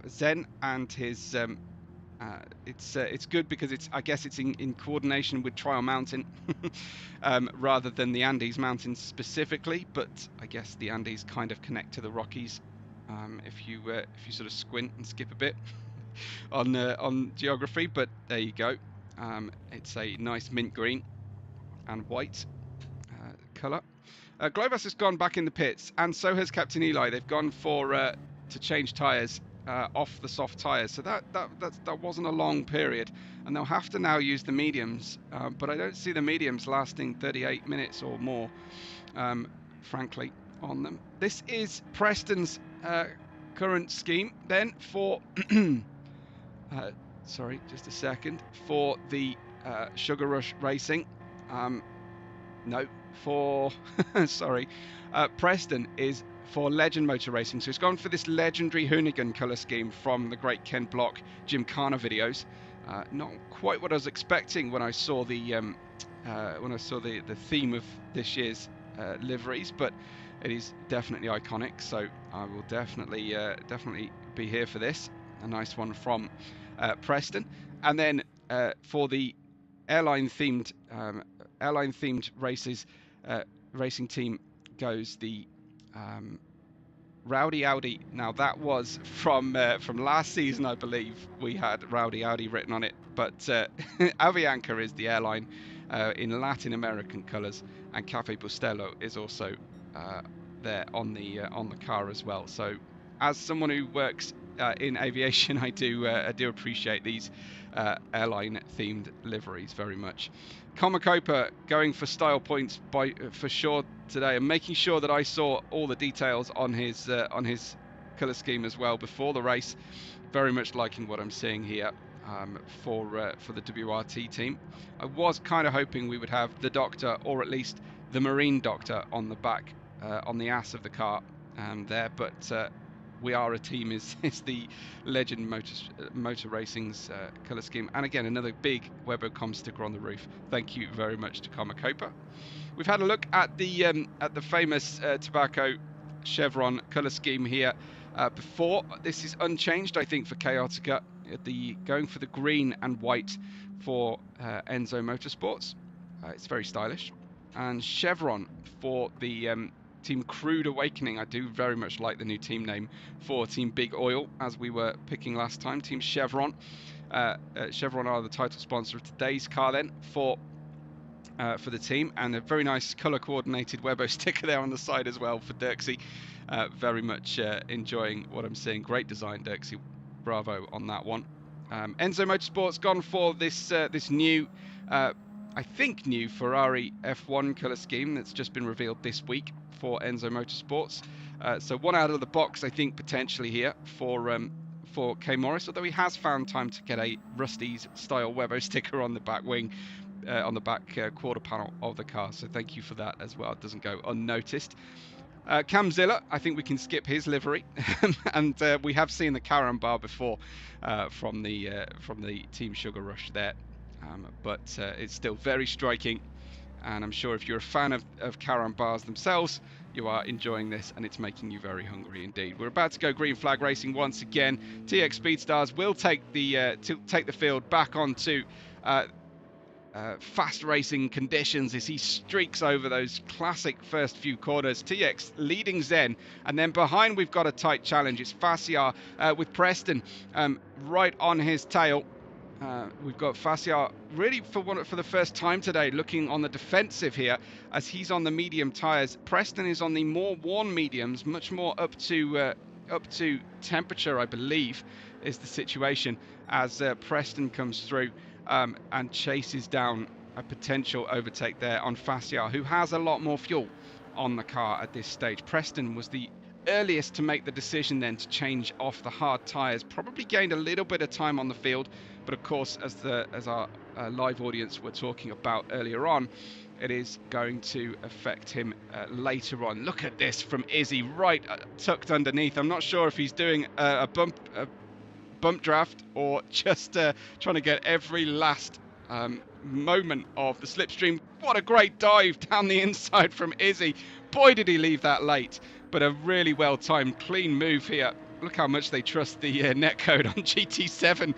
Zen and his. It's good because I guess it's in coordination with Trial Mountain rather than the Andes Mountains specifically, but I guess the Andes kind of connect to the Rockies if you sort of squint and skip a bit on geography. But there you go. It's a nice mint green and white colour. Globas has gone back in the pits, and so has Captain Eli. They've gone for to change tyres off the soft tyres, so that wasn't a long period, and they'll have to now use the mediums, but I don't see the mediums lasting 38 minutes or more, frankly, on them. This is Preston's current scheme then for sorry, just a second, for the Sugar Rush Racing. Sorry, Preston is for Legend Motor Racing. So it's gone for this legendary Hoonigan colour scheme from the great Ken Block Gymkhana videos. Not quite what I was expecting when I saw the theme of this year's liveries, but it is definitely iconic. So I will definitely be here for this. A nice one from Preston. And then for the airline themed races, racing team goes the Rowdy Audi. Now that was from last season, I believe we had Rowdy Audi written on it, but Avianca is the airline in Latin American colours, and Cafe Bustelo is also there on the car as well. So as someone who works in aviation, I do appreciate these airline themed liveries very much. Comacopa going for style points for sure today, and making sure that I saw all the details on his colour scheme as well before the race. Very much liking what I'm seeing here for the WRT team. I was kind of hoping we would have the Doctor, or at least the Marine Doctor, on the back on the ass of the car there, but We Are a Team is the Legend Motor Racing's colour scheme. And again, another big Webbo sticker on the roof. Thank you very much to Copa. We've had a look at the famous tobacco chevron colour scheme here before. This is unchanged, I think, for Chaotica. Going for the green and white for Enzo Motorsports. It's very stylish. And chevron for the Team Crude Awakening. I do very much like the new team name for Team Big Oil, as we were picking last time. Team Chevron. Chevron are the title sponsor of today's car then for the team, and a very nice colour coordinated Webbo sticker there on the side as well for Dirksy. Very much enjoying what I'm seeing. Great design, Dirksy. Bravo on that one. Enzo Motorsports gone for this new, I think new Ferrari F1 colour scheme that's just been revealed this week for Enzo Motorsports. So one out of the box, I think, potentially here for K Morris, although he has found time to get a Rusty's style Webbo sticker on the back wing, on the back quarter panel of the car. So thank you for that as well. It doesn't go unnoticed. Camzilla, I think we can skip his livery, and we have seen the Karan bar before from the Team Sugar Rush there, but it's still very striking, and I'm sure if you're a fan of Karan bars themselves, you are enjoying this, and it's making you very hungry indeed. We're about to go green flag racing once again. TX Speedstars will take the field back onto fast racing conditions as he streaks over those classic first few corners. TX leading Zen, and then behind we've got a tight challenge. It's Fassiar with Preston right on his tail. We've got Fassiar really for the first time today looking on the defensive here, as he's on the medium tyres. Preston is on the more worn mediums, much more up to temperature, I believe, is the situation, as Preston comes through and chases down a potential overtake there on Fassiar, who has a lot more fuel on the car at this stage. Preston was the earliest to make the decision then to change off the hard tyres, probably gained a little bit of time on the field, but of course, as our live audience were talking about earlier on, it is going to affect him later on. Look at this from Izzy, right tucked underneath. I'm not sure if he's doing a bump draft or just trying to get every last moment of the slipstream. What a great dive down the inside from Izzy. Boy, did he leave that late, but a really well timed clean move here. Look how much they trust the netcode on GT7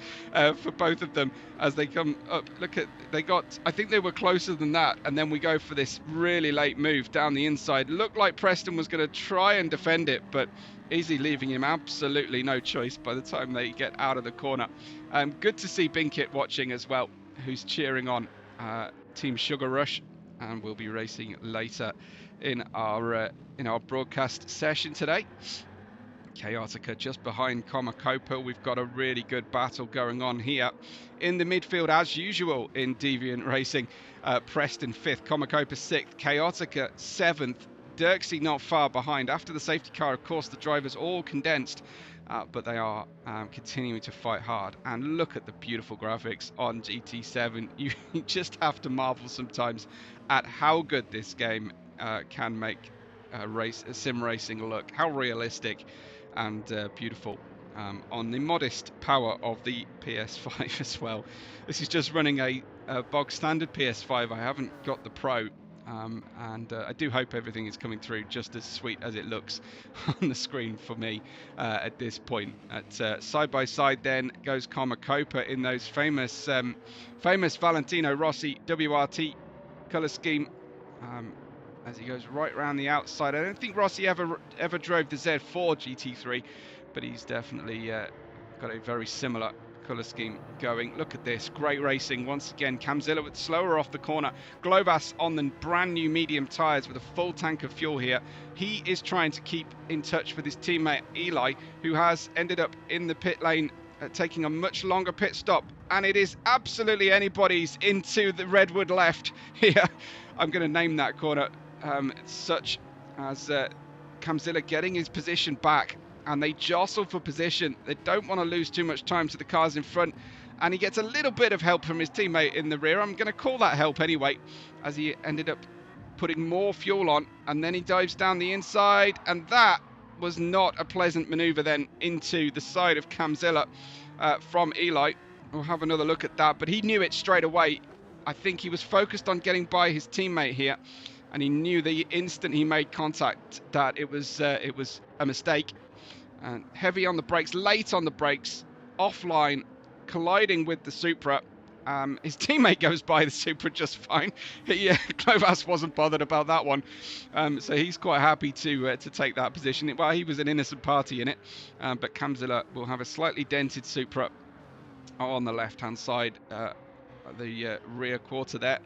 for both of them as they come up. Look at, I think they were closer than that, and then we go for this really late move down the inside. Looked like Preston was going to try and defend it, but Izzy leaving him absolutely no choice by the time they get out of the corner. Good to see Binkit watching as well, who's cheering on Team Sugar Rush, and we'll be racing later in our broadcast session today. Chaotica just behind Copa. We've got a really good battle going on here in the midfield as usual in Deviant Racing. Preston 5th, Copa 6th, Chaotica 7th, Dirksy not far behind. After the safety car, of course, the drivers all condensed, but they are continuing to fight hard. And look at the beautiful graphics on GT7. You just have to marvel sometimes at how good this game can make sim racing look, how realistic and beautiful on the modest power of the PS5 as well. This is just running a bog standard PS5. I haven't got the Pro, and I do hope everything is coming through just as sweet as it looks on the screen for me at this point. At side by side then goes Copa in those famous Valentino Rossi WRT colour scheme, as he goes right around the outside. I don't think Rossi ever drove the Z4 GT3, but he's definitely got a very similar colour scheme going. Look at this, great racing once again. Camzilla with slower off the corner. Globas on the brand new medium tyres with a full tank of fuel here. He is trying to keep in touch with his teammate Eli, who has ended up in the pit lane, taking a much longer pit stop, and it is absolutely anybody's into the Redwood left here. I'm going to name that corner such as Camzilla getting his position back, and they jostle for position. They don't want to lose too much time to the cars in front, and he gets a little bit of help from his teammate in the rear. I'm going to call that help anyway, as he ended up putting more fuel on, and then he dives down the inside, and that was not a pleasant manoeuvre then into the side of Camzilla from Eli. We'll have another look at that, but he knew it straight away. I think he was focused on getting by his teammate here, and he knew the instant he made contact that it was a mistake. And heavy on the brakes, late on the brakes, offline, colliding with the Supra. His teammate goes by the Supra just fine. Clovas wasn't bothered about that one, so he's quite happy to take that position. Well, he was an innocent party in it, but Camzilla will have a slightly dented Supra on the left-hand side, the rear quarter there,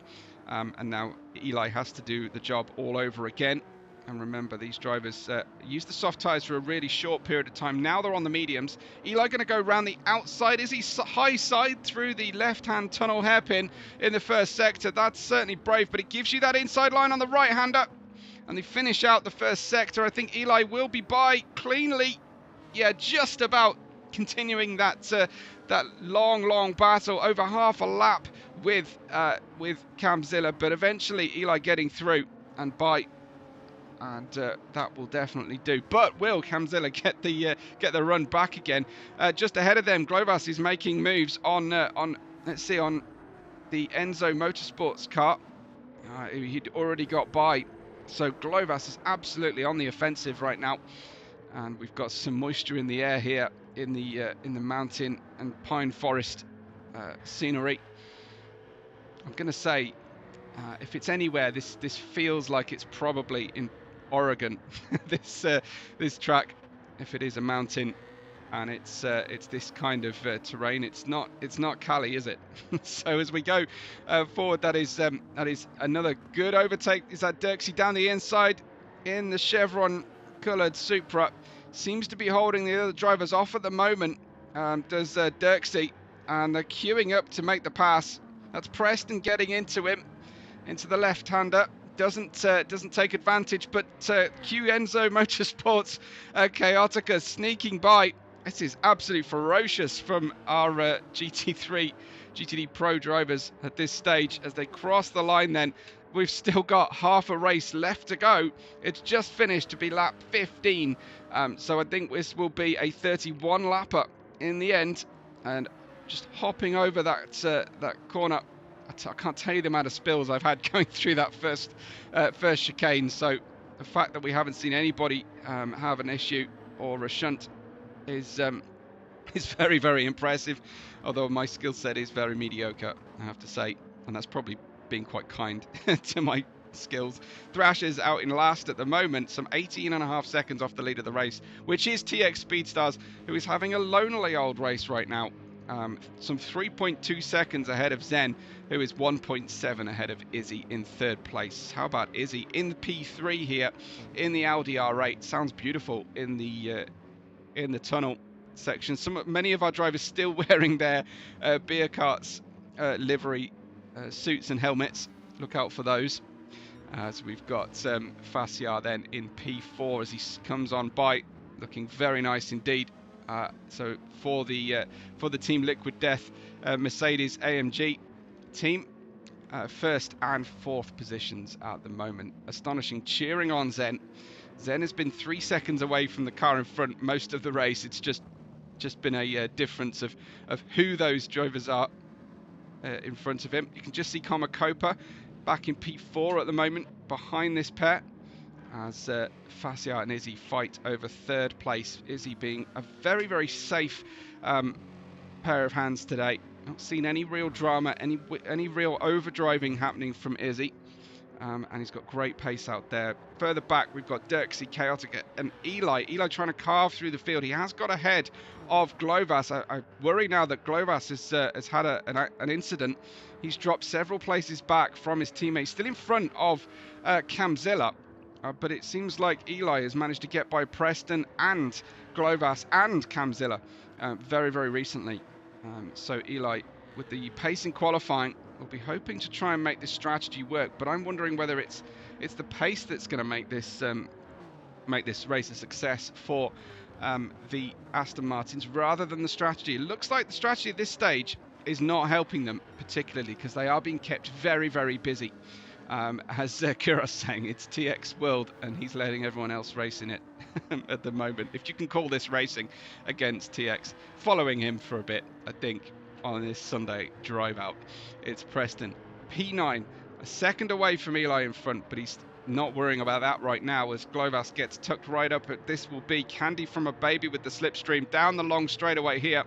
and now Eli has to do the job all over again. And remember, these drivers use the soft tyres for a really short period of time. Now they're on the mediums. Eli going to go around the outside. Is he high side through the left-hand tunnel hairpin in the first sector? That's certainly brave, but it gives you that inside line on the right-hander. And they finish out the first sector. I think Eli will be by cleanly. Yeah, just about continuing that long battle over half a lap with Camzilla, but eventually Eli getting through and by. And that will definitely do. But will Camzilla get the run back again? Just ahead of them, Glovas is making moves on let's see, on the Enzo Motorsports car. He'd already got by, so Glovas is absolutely on the offensive right now. And we've got some moisture in the air here in the mountain and pine forest scenery. I'm going to say, if it's anywhere, this feels like it's probably in Oregon. this track, if it is a mountain and it's this kind of terrain, it's not Cali, is it? So as we go forward, that is another good overtake. Is that Dirksey down the inside in the chevron coloured Supra? Seems to be holding the other drivers off at the moment. Does Dirksey, and they're queuing up to make the pass. That's Preston getting into him, into the left-hander. Doesn't take advantage, but Q Enzo Motorsports Chaotica sneaking by. This is absolutely ferocious from our GT Pro drivers at this stage as they cross the line. Then we've still got half a race left to go. It's just finished to be lap 15, so I think this will be a 31 lapper in the end. And just hopping over that corner. I can't tell you the amount of spills I've had going through that first chicane. So the fact that we haven't seen anybody have an issue or a shunt is very, very impressive. Although my skill set is very mediocre, I have to say, and that's probably being quite kind to my skills. Thrash is out in last at the moment, some 18.5 seconds off the lead of the race, which is TX Speedstars, who is having a lonely old race right now. Some 3.2 seconds ahead of Zen, who is 1.7 ahead of Izzy in third place. How about Izzy in the P3 here in the Audi R8? Sounds beautiful in the tunnel section. Many of our drivers still wearing their beer carts livery suits and helmets. Look out for those. So we've got Faciar then in P4 as he comes on by, looking very nice indeed. So for the Team Liquid Death Mercedes AMG team, first and fourth positions at the moment. Astonishing cheering on Zen. Zen has been 3 seconds away from the car in front most of the race. It's just been a difference of who those drivers are in front of him. You can just see Comacopa back in P4 at the moment behind this pair, as Faciar and Izzy fight over third place. Izzy being a very, very safe pair of hands today. Not seen any real drama, any real overdriving happening from Izzy. And he's got great pace out there. Further back, we've got Dirksey, Chaotica, and Eli. Eli trying to carve through the field. He has got ahead of Glovas. I worry now that Glovas has had an incident. He's dropped several places back from his teammates. Still in front of Camzilla. But it seems like Eli has managed to get by Preston and Glovas and Camzilla very, very recently. So Eli, with the pace in qualifying, will be hoping to try and make this strategy work. But I'm wondering whether it's the pace that's going to make this race a success for the Aston Martins rather than the strategy. It looks like the strategy at this stage is not helping them particularly because they are being kept very, very busy. As Kuros saying, it's TX World and he's letting everyone else race in it. at the moment, if you can call this racing against TX. Following him for a bit, I think, on this Sunday drive out. It's Preston. P9, a second away from Eli in front, but he's not worrying about that right now as Glovas gets tucked right up. This will be Candy from a Baby with the slipstream down the long straightaway here,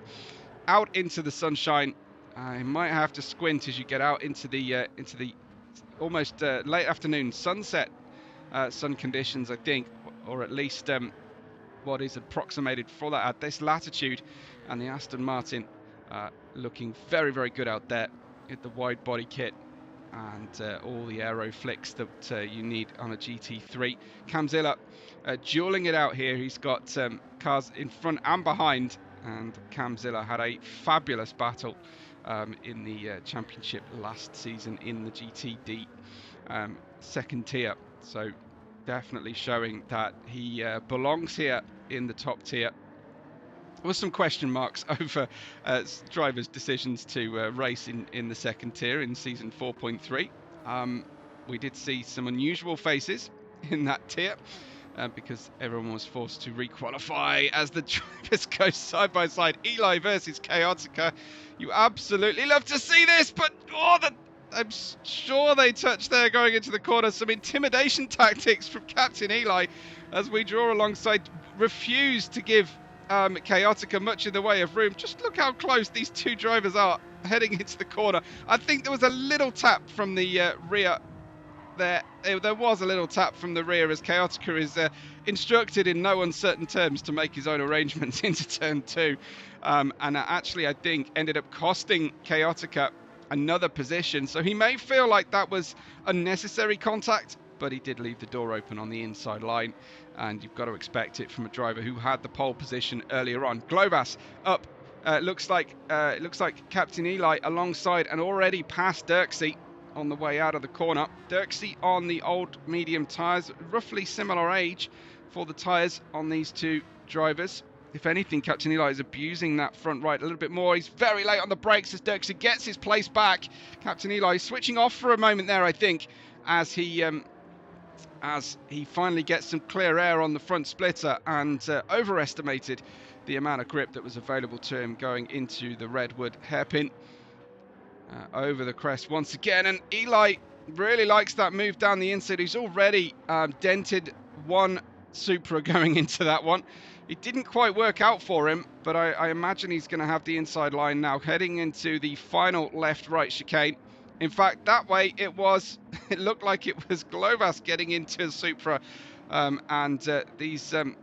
out into the sunshine. I might have to squint as you get out into the almost late afternoon sunset sun conditions, I think, or at least what is approximated for that at this latitude. And the Aston Martin looking very, very good out there with the wide body kit and all the aero flicks that you need on a GT3. Camzilla dueling it out here. He's got cars in front and behind, and Camzilla had a fabulous battle in the championship last season in the GTD second tier. So definitely showing that he belongs here in the top tier. There was some question marks over drivers' decisions to race in the second tier in season 4.3. We did see some unusual faces in that tier because everyone was forced to requalify as the drivers go side by side. Eli versus Chaotica. You absolutely love to see this, but I'm sure they touched there going into the corner. Some intimidation tactics from Captain Eli as we draw alongside. Refuse to give Chaotica much in the way of room. Just look how close these two drivers are heading into the corner. I think there was a little tap from the rear there. There was a little tap from the rear as Chaotica is instructed in no uncertain terms to make his own arrangements into turn 2. And actually, I think, ended up costing Chaotica another position. So he may feel like that was unnecessary contact, but he did leave the door open on the inside line, and you've got to expect it from a driver who had the pole position earlier on. Glovas up. Looks like Captain Eli alongside and already past Dirksey on the way out of the corner. Dirksey on the old medium tyres, roughly similar age for the tyres on these two drivers. If anything, Captain Eli is abusing that front right a little bit more. He's very late on the brakes as Dirksey gets his place back. Captain Eli switching off for a moment there, I think, as he finally gets some clear air on the front splitter and overestimated the amount of grip that was available to him going into the Redwood hairpin. Over the crest once again, and Eli really likes that move down the inside. He's already dented one Supra going into that one. It didn't quite work out for him, but I imagine he's going to have the inside line now heading into the final left-right chicane. In fact, that way it looked like it was Glovas getting into Supra, and the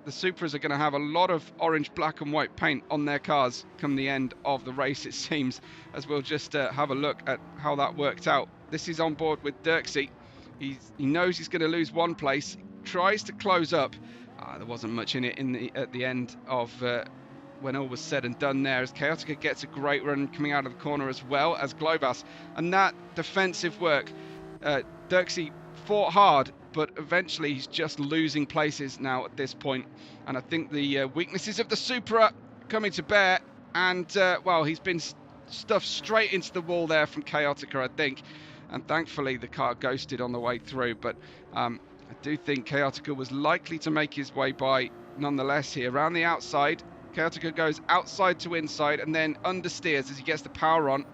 Supras are going to have a lot of orange, black and white paint on their cars come the end of the race, it seems, as we'll just have a look at how that worked out. This is on board with Dirksey. He knows he's going to lose one place, tries to close up. There wasn't much in it at the end of when all was said and done there, as Chaotica gets a great run coming out of the corner as well as Glovas. And that defensive work, Dirksey fought hard, but eventually he's just losing places now at this point. And I think the weaknesses of the Supra coming to bear, and well, he's been stuffed straight into the wall there from Chaotica, I think. And thankfully the car ghosted on the way through, but I do think Chaotica was likely to make his way by nonetheless here. Around the outside, Chaotica goes outside to inside and then understeers as he gets the power on.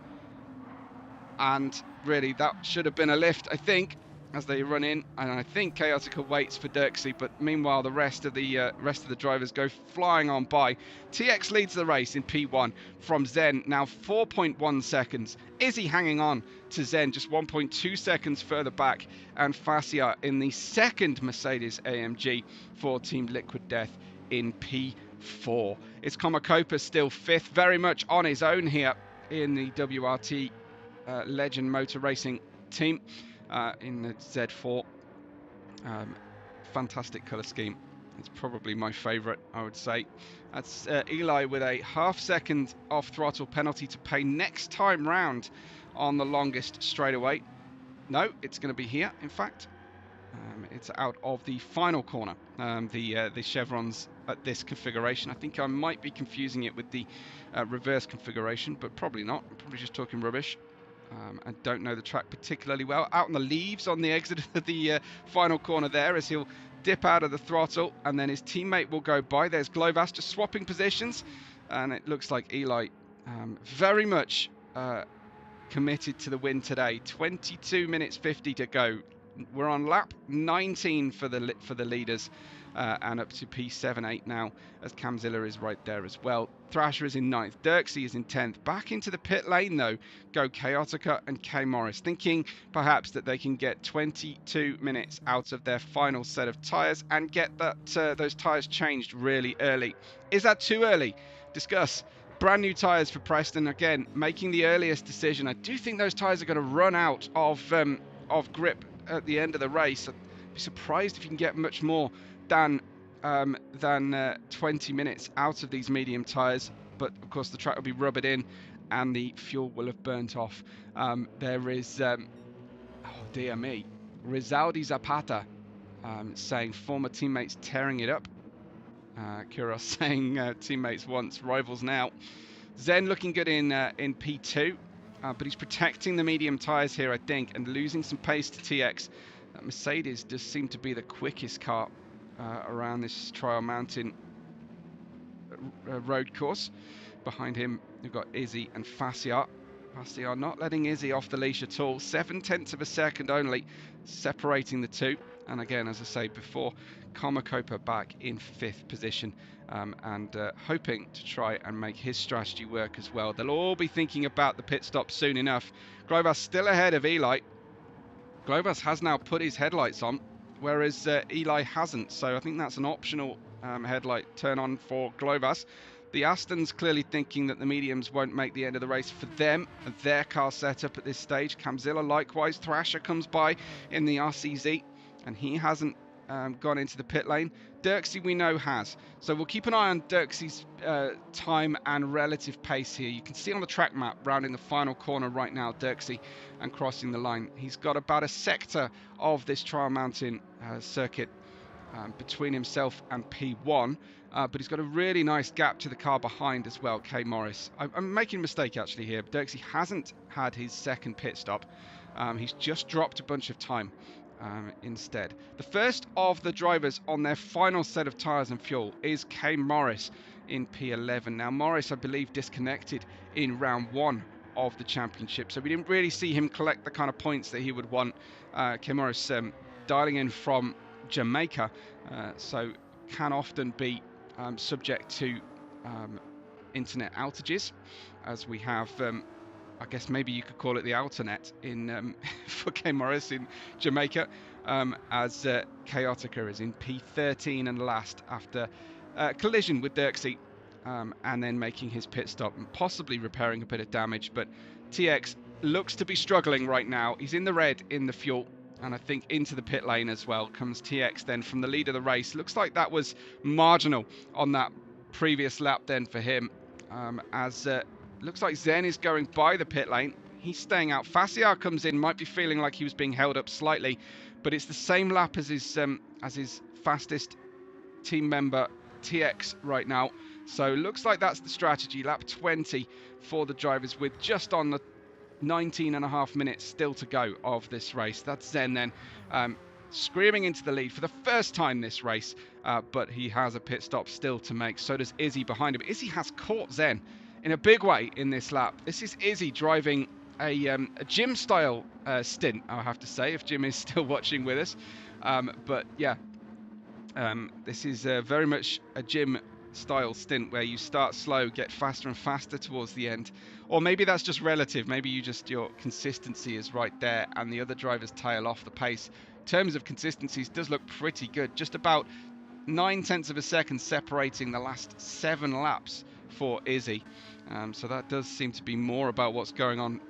And really, that should have been a lift, I think, as they run in. And I think Chaotica waits for Dirksey, but meanwhile, the rest of the drivers go flying on by. TX leads the race in P1 from Zen, now 4.1 seconds. Izzy hanging on to Zen, just 1.2 seconds further back. And Fascia in the second Mercedes AMG for Team Liquid Death in P4. It's Komakopa still fifth, very much on his own here in the WRT Legend Motor Racing team in the Z4. Fantastic colour scheme. It's probably my favourite, I would say. That's Eli with a half-second off-throttle penalty to pay next time round on the longest straightaway. No, it's going to be here, in fact. It's out of the final corner, the chevrons at this configuration. I think I might be confusing it with the reverse configuration, but probably not. I'm probably just talking rubbish. I don't know the track particularly well. Out on the leaves on the exit of the final corner there, as he'll dip out of the throttle, and then his teammate will go by. There's Glovas just swapping positions, and it looks like Eli very much committed to the win today. 22 minutes 50 to go. We're on lap 19 for the leaders, and up to P7-8 now, as Camzilla is right there as well. Thrasher is in 9th, Dirksey is in 10th. Back into the pit lane though go Chaotica and K Morris, thinking perhaps that they can get 22 minutes out of their final set of tyres and get those tyres changed really early. Is that too early? Discuss. Brand new tyres for Preston, again making the earliest decision. I do think those tyres are going to run out of grip at the end of the race. I'd be surprised if you can get much more than 20 minutes out of these medium tyres, but of course the track will be rubbered in and the fuel will have burnt off. There is, oh dear me, Rizaldi Zapata saying former teammates tearing it up. Kuros saying teammates once, rivals now. Zen looking good in P2, but he's protecting the medium tyres here, I think, and losing some pace to TX. Mercedes does seem to be the quickest car around this Trial Mountain road course. Behind him, we've got Izzy and Fassiar. Fassiar not letting Izzy off the leash at all. 7/10 of a second only separating the two. And again, as I say before, Komakopa back in 5th position, and hoping to try and make his strategy work as well. They'll all be thinking about the pit stop soon enough. Glovas still ahead of Eli. Glovas has now put his headlights on, whereas Eli hasn't, so I think that's an optional headlight turn on for Glovas. The Astons clearly thinking that the mediums won't make the end of the race for them and their car setup at this stage. Camzilla likewise. Thrasher comes by in the RCZ, and he hasn't gone into the pit lane. Dirksey we know has, so we'll keep an eye on Dirksey's time and relative pace here. You can see on the track map rounding the final corner right now, Dirksey, and crossing the line. He's got about a sector of this Trial Mountain circuit between himself and P1, but he's got a really nice gap to the car behind as well, K Morris. I'm making a mistake actually here. Dirksey hasn't had his second pit stop. He's just dropped a bunch of time instead. The first of the drivers on their final set of tyres and fuel is K Morris in P11. Now Morris, I believe, disconnected in round 1 of the championship, so we didn't really see him collect the kind of points that he would want. K Morris dialing in from Jamaica, so can often be subject to internet outages, as we have I guess maybe you could call it the Alternet in for K Morris in Jamaica, as Chaotica is in P13 and last after collision with Dirksey, and then making his pit stop and possibly repairing a bit of damage. But TX looks to be struggling right now. He's in the red in the fuel, and I think into the pit lane as well comes TX then from the lead of the race. Looks like that was marginal on that previous lap then for him, as looks like Zen is going by the pit lane. He's staying out. Fassiar comes in, might be feeling like he was being held up slightly, but it's the same lap as his fastest team member TX right now. So looks like that's the strategy. Lap 20 for the drivers with just on the 19.5 minutes still to go of this race. That's Zen then screaming into the lead for the first time this race, but he has a pit stop still to make. So does Izzy behind him. Izzy has caught Zen in a big way in this lap. This is Izzy driving a Jim style stint, I'll have to say, if Jim is still watching with us. But yeah, this is very much a Jim style stint where you start slow, get faster and faster towards the end. Or maybe that's just relative. Maybe your consistency is right there and the other drivers tail off the pace. In terms of consistencies, does look pretty good. Just about 9/10 of a second separating the last 7 laps for Izzy. So that does seem to be more about what's going on.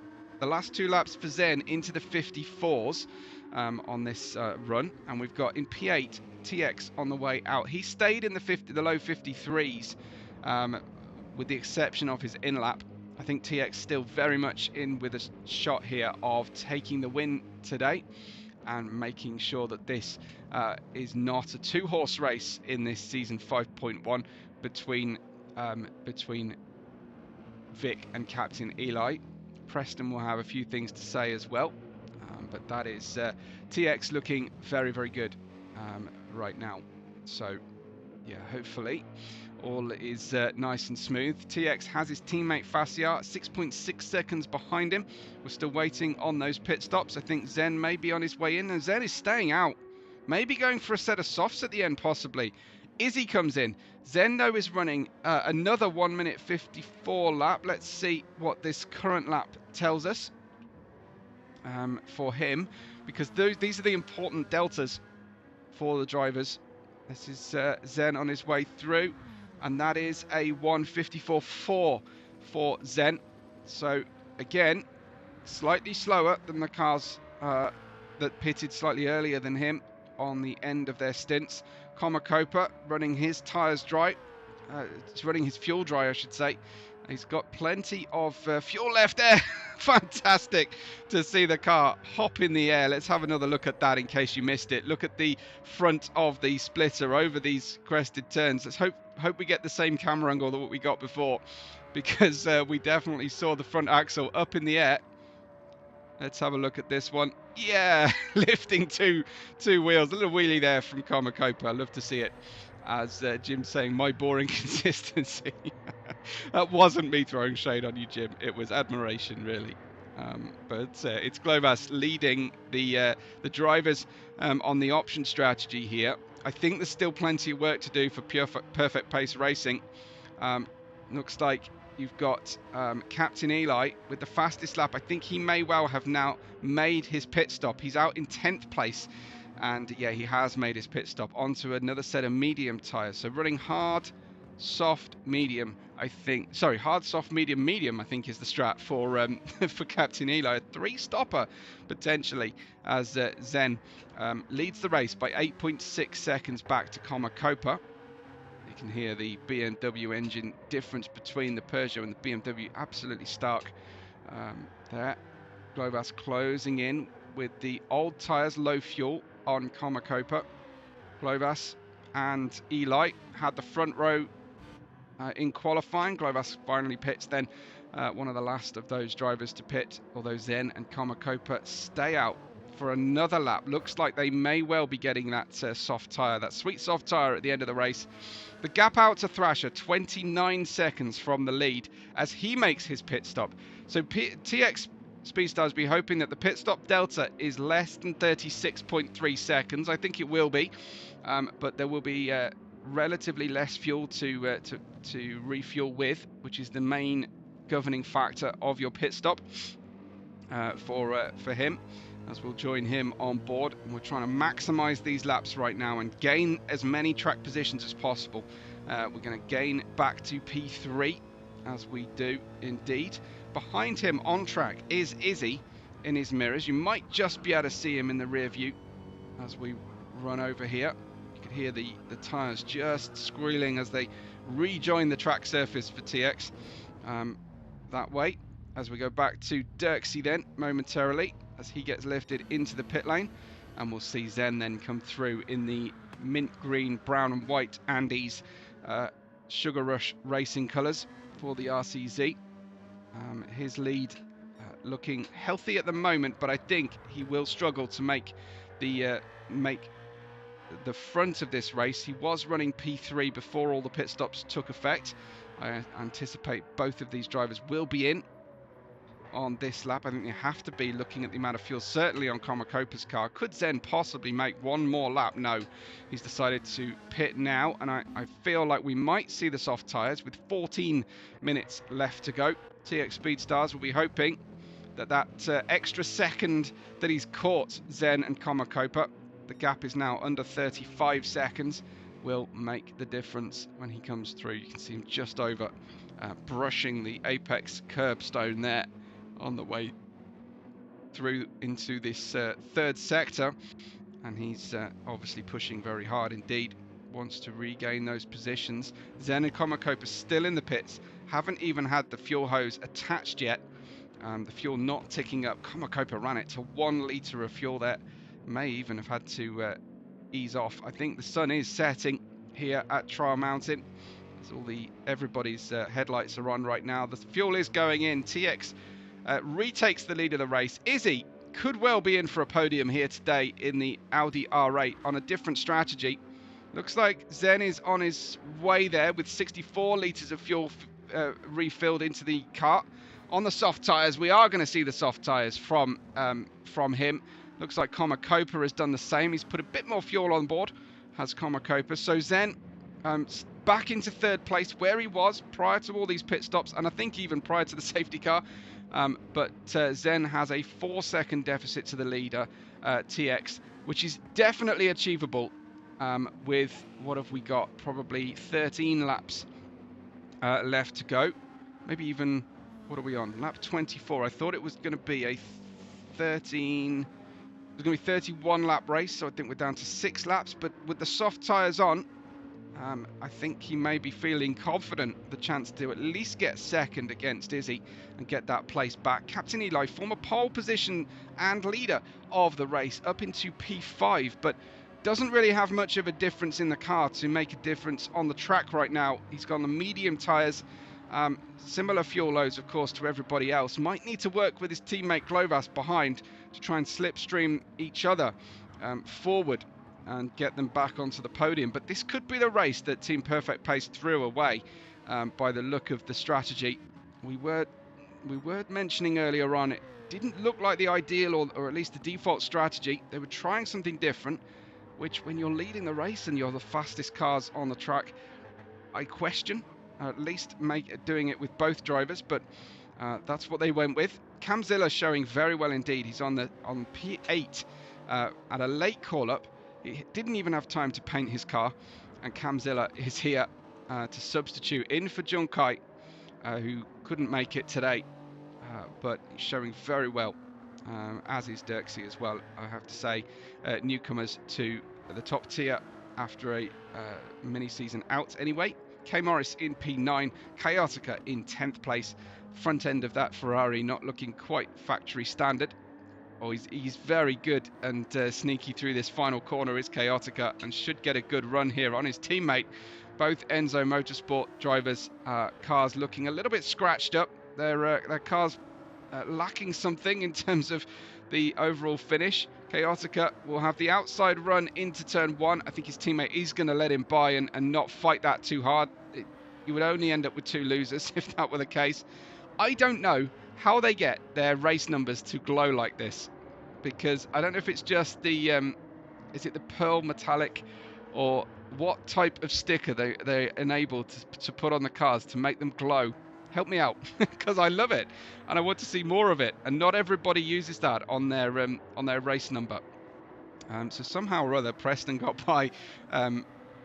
The last 2 laps for Zen into the 54s on this run, and we've got in P8 TX on the way out. He stayed in the low 53s with the exception of his in lap. I think TX still very much in with a shot here of taking the win today and making sure that this is not a 2-horse race in this season 5.1 between Vic and Captain Eli. Preston will have a few things to say as well, but that is TX looking very, very good right now. So yeah, hopefully all is nice and smooth. TX has his teammate Fassiar 6.6 seconds behind him. We're still waiting on those pit stops. I think Zen may be on his way in, and Zen is staying out. Maybe going for a set of softs at the end, possibly. Izzy comes in. Zen, though, is running another 1 minute 54 lap. Let's see what this current lap tells us for him, because these are the important deltas for the drivers. This is Zen on his way through, and that is a 1:54.4 for Zen. So again, slightly slower than the cars that pitted slightly earlier than him on the end of their stints. Komakopa running his tyres dry. It's running his fuel dry, I should say. He's got plenty of fuel left there. Fantastic to see the car hop in the air. Let's have another look at that in case you missed it. Look at the front of the splitter over these crested turns. Let's hope we get the same camera angle that what we got before, because we definitely saw the front axle up in the air. Let's have a look at this one. Yeah, lifting two wheels. A little wheelie there from Komakopa. I love to see it. As Jim's saying, my boring consistency. That wasn't me throwing shade on you, Jim. It was admiration, really. But it's Globas leading the drivers on the option strategy here. I think there's still plenty of work to do for perfect pace racing. Looks like you've got Captain Eli with the fastest lap. I think he may well have now made his pit stop. He's out in 10th place. And yeah, he has made his pit stop onto another set of medium tyres. So running hard, soft, medium, I think. Sorry, hard, soft, medium, medium, I think is the strat for for Captain Eli. A 3-stopper, potentially, as Zen leads the race by 8.6 seconds back to Komakopa. You can hear the BMW engine difference between the Peugeot and the BMW. Absolutely stark there. Globas closing in with the old tyres, low fuel on Komakopa. Globas and Eli had the front row in qualifying. Globas finally pits then, one of the last of those drivers to pit, although Zen and Komakopa stay out for another lap. Looks like they may well be getting that soft tyre, that sweet soft tyre at the end of the race. The gap out to Thrasher, 29 seconds from the lead as he makes his pit stop. So TX Speedstars be hoping that the pit stop delta is less than 36.3 seconds. I think it will be, but there will be relatively less fuel to refuel with, which is the main governing factor of your pit stop for him, as we'll join him on board. And we're trying to maximize these laps right now and gain as many track positions as possible. We're going to gain back to P3, as we do indeed. Behind him on track is Izzy in his mirrors. You might just be able to see him in the rear view as we run over here. You can hear the tyres just squealing as they rejoin the track surface for TX that way. As we go back to Dirksey then momentarily as he gets lifted into the pit lane, and we'll see Zen then come through in the mint green, brown and white Andes Sugar Rush Racing colours for the RCZ. His lead looking healthy at the moment, but I think he will struggle to make the front of this race. He was running P3 before all the pit stops took effect. I anticipate both of these drivers will be in on this lap. I think they have to be, looking at the amount of fuel certainly on Komakopa's car. Could Zen possibly make one more lap? No, he's decided to pit now, and I feel like we might see the soft tyres with 14 minutes left to go. TX Speedstars will be hoping that extra second that he's caught Zen and Komakopa, the gap is now under 35 seconds, will make the difference when he comes through. You can see him just over, brushing the apex curbstone there on the way through into this third sector, and he's obviously pushing very hard indeed, wants to regain those positions. Zen and Komakopa still in the pits, haven't even had the fuel hose attached yet. The fuel not ticking up. Komakopa ran it to 1 litre of fuel there, may even have had to ease off. I think the sun is setting here at Trial Mountain, as everybody's headlights are on right now. The fuel is going in. TX retakes the lead of the race. Izzy could well be in for a podium here today in the Audi R8 on a different strategy. Looks like Zen is on his way there with 64 litres of fuel refilled into the car. On the soft tyres, we are going to see the soft tyres from him. Looks like Copa has done the same. He's put a bit more fuel on board, has Copa. So Zen back into third place where he was prior to all these pit stops, and I think even prior to the safety car. But Zen has a 4-second deficit to the leader, TX, which is definitely achievable with, what have we got, probably 13 laps left to go. Maybe even, what are we on, lap 24. I thought it was going to be a 31 lap race, so I think we're down to 6 laps, but with the soft tyres on, I think he may be feeling confident, the chance to at least get second against Izzy and get that place back. Captain Eli, former pole position and leader of the race, up into P5, but doesn't really have much of a difference in the car to make a difference on the track right now. He's got the medium tyres, similar fuel loads, of course, to everybody else. Might need to work with his teammate Glovas behind to try and slipstream each other forward and get them back onto the podium. But this could be the race that Team Perfect Pace threw away by the look of the strategy. We were mentioning earlier on, it didn't look like the ideal or at least the default strategy. They were trying something different, which when you're leading the race and you're the fastest cars on the track, I question, at least doing it with both drivers, but that's what they went with. Camzilla showing very well indeed. He's on P8 at a late call-up. He didn't even have time to paint his car, and Camzilla is here to substitute in for Junkai, who couldn't make it today, but showing very well, as is Dirksy as well, I have to say. Newcomers to the top tier after a mini-season out anyway. K Morris in P9, Chaotica in 10th place. Front end of that Ferrari not looking quite factory standard. Oh, he's very good and sneaky through this final corner is Chaotica, and should get a good run here on his teammate. Both Enzo Motorsport drivers' cars looking a little bit scratched up. Their cars lacking something in terms of the overall finish. Chaotica will have the outside run into turn 1. I think his teammate is going to let him by and not fight that too hard. You would only end up with 2 losers if that were the case. I don't know how they get their race numbers to glow like this, because I don't know if it's just the is it the pearl metallic or what type of sticker they're enabled to put on the cars to make them glow. Help me out, because I love it and I want to see more of it, and not everybody uses that on their race number. So somehow or other Preston got by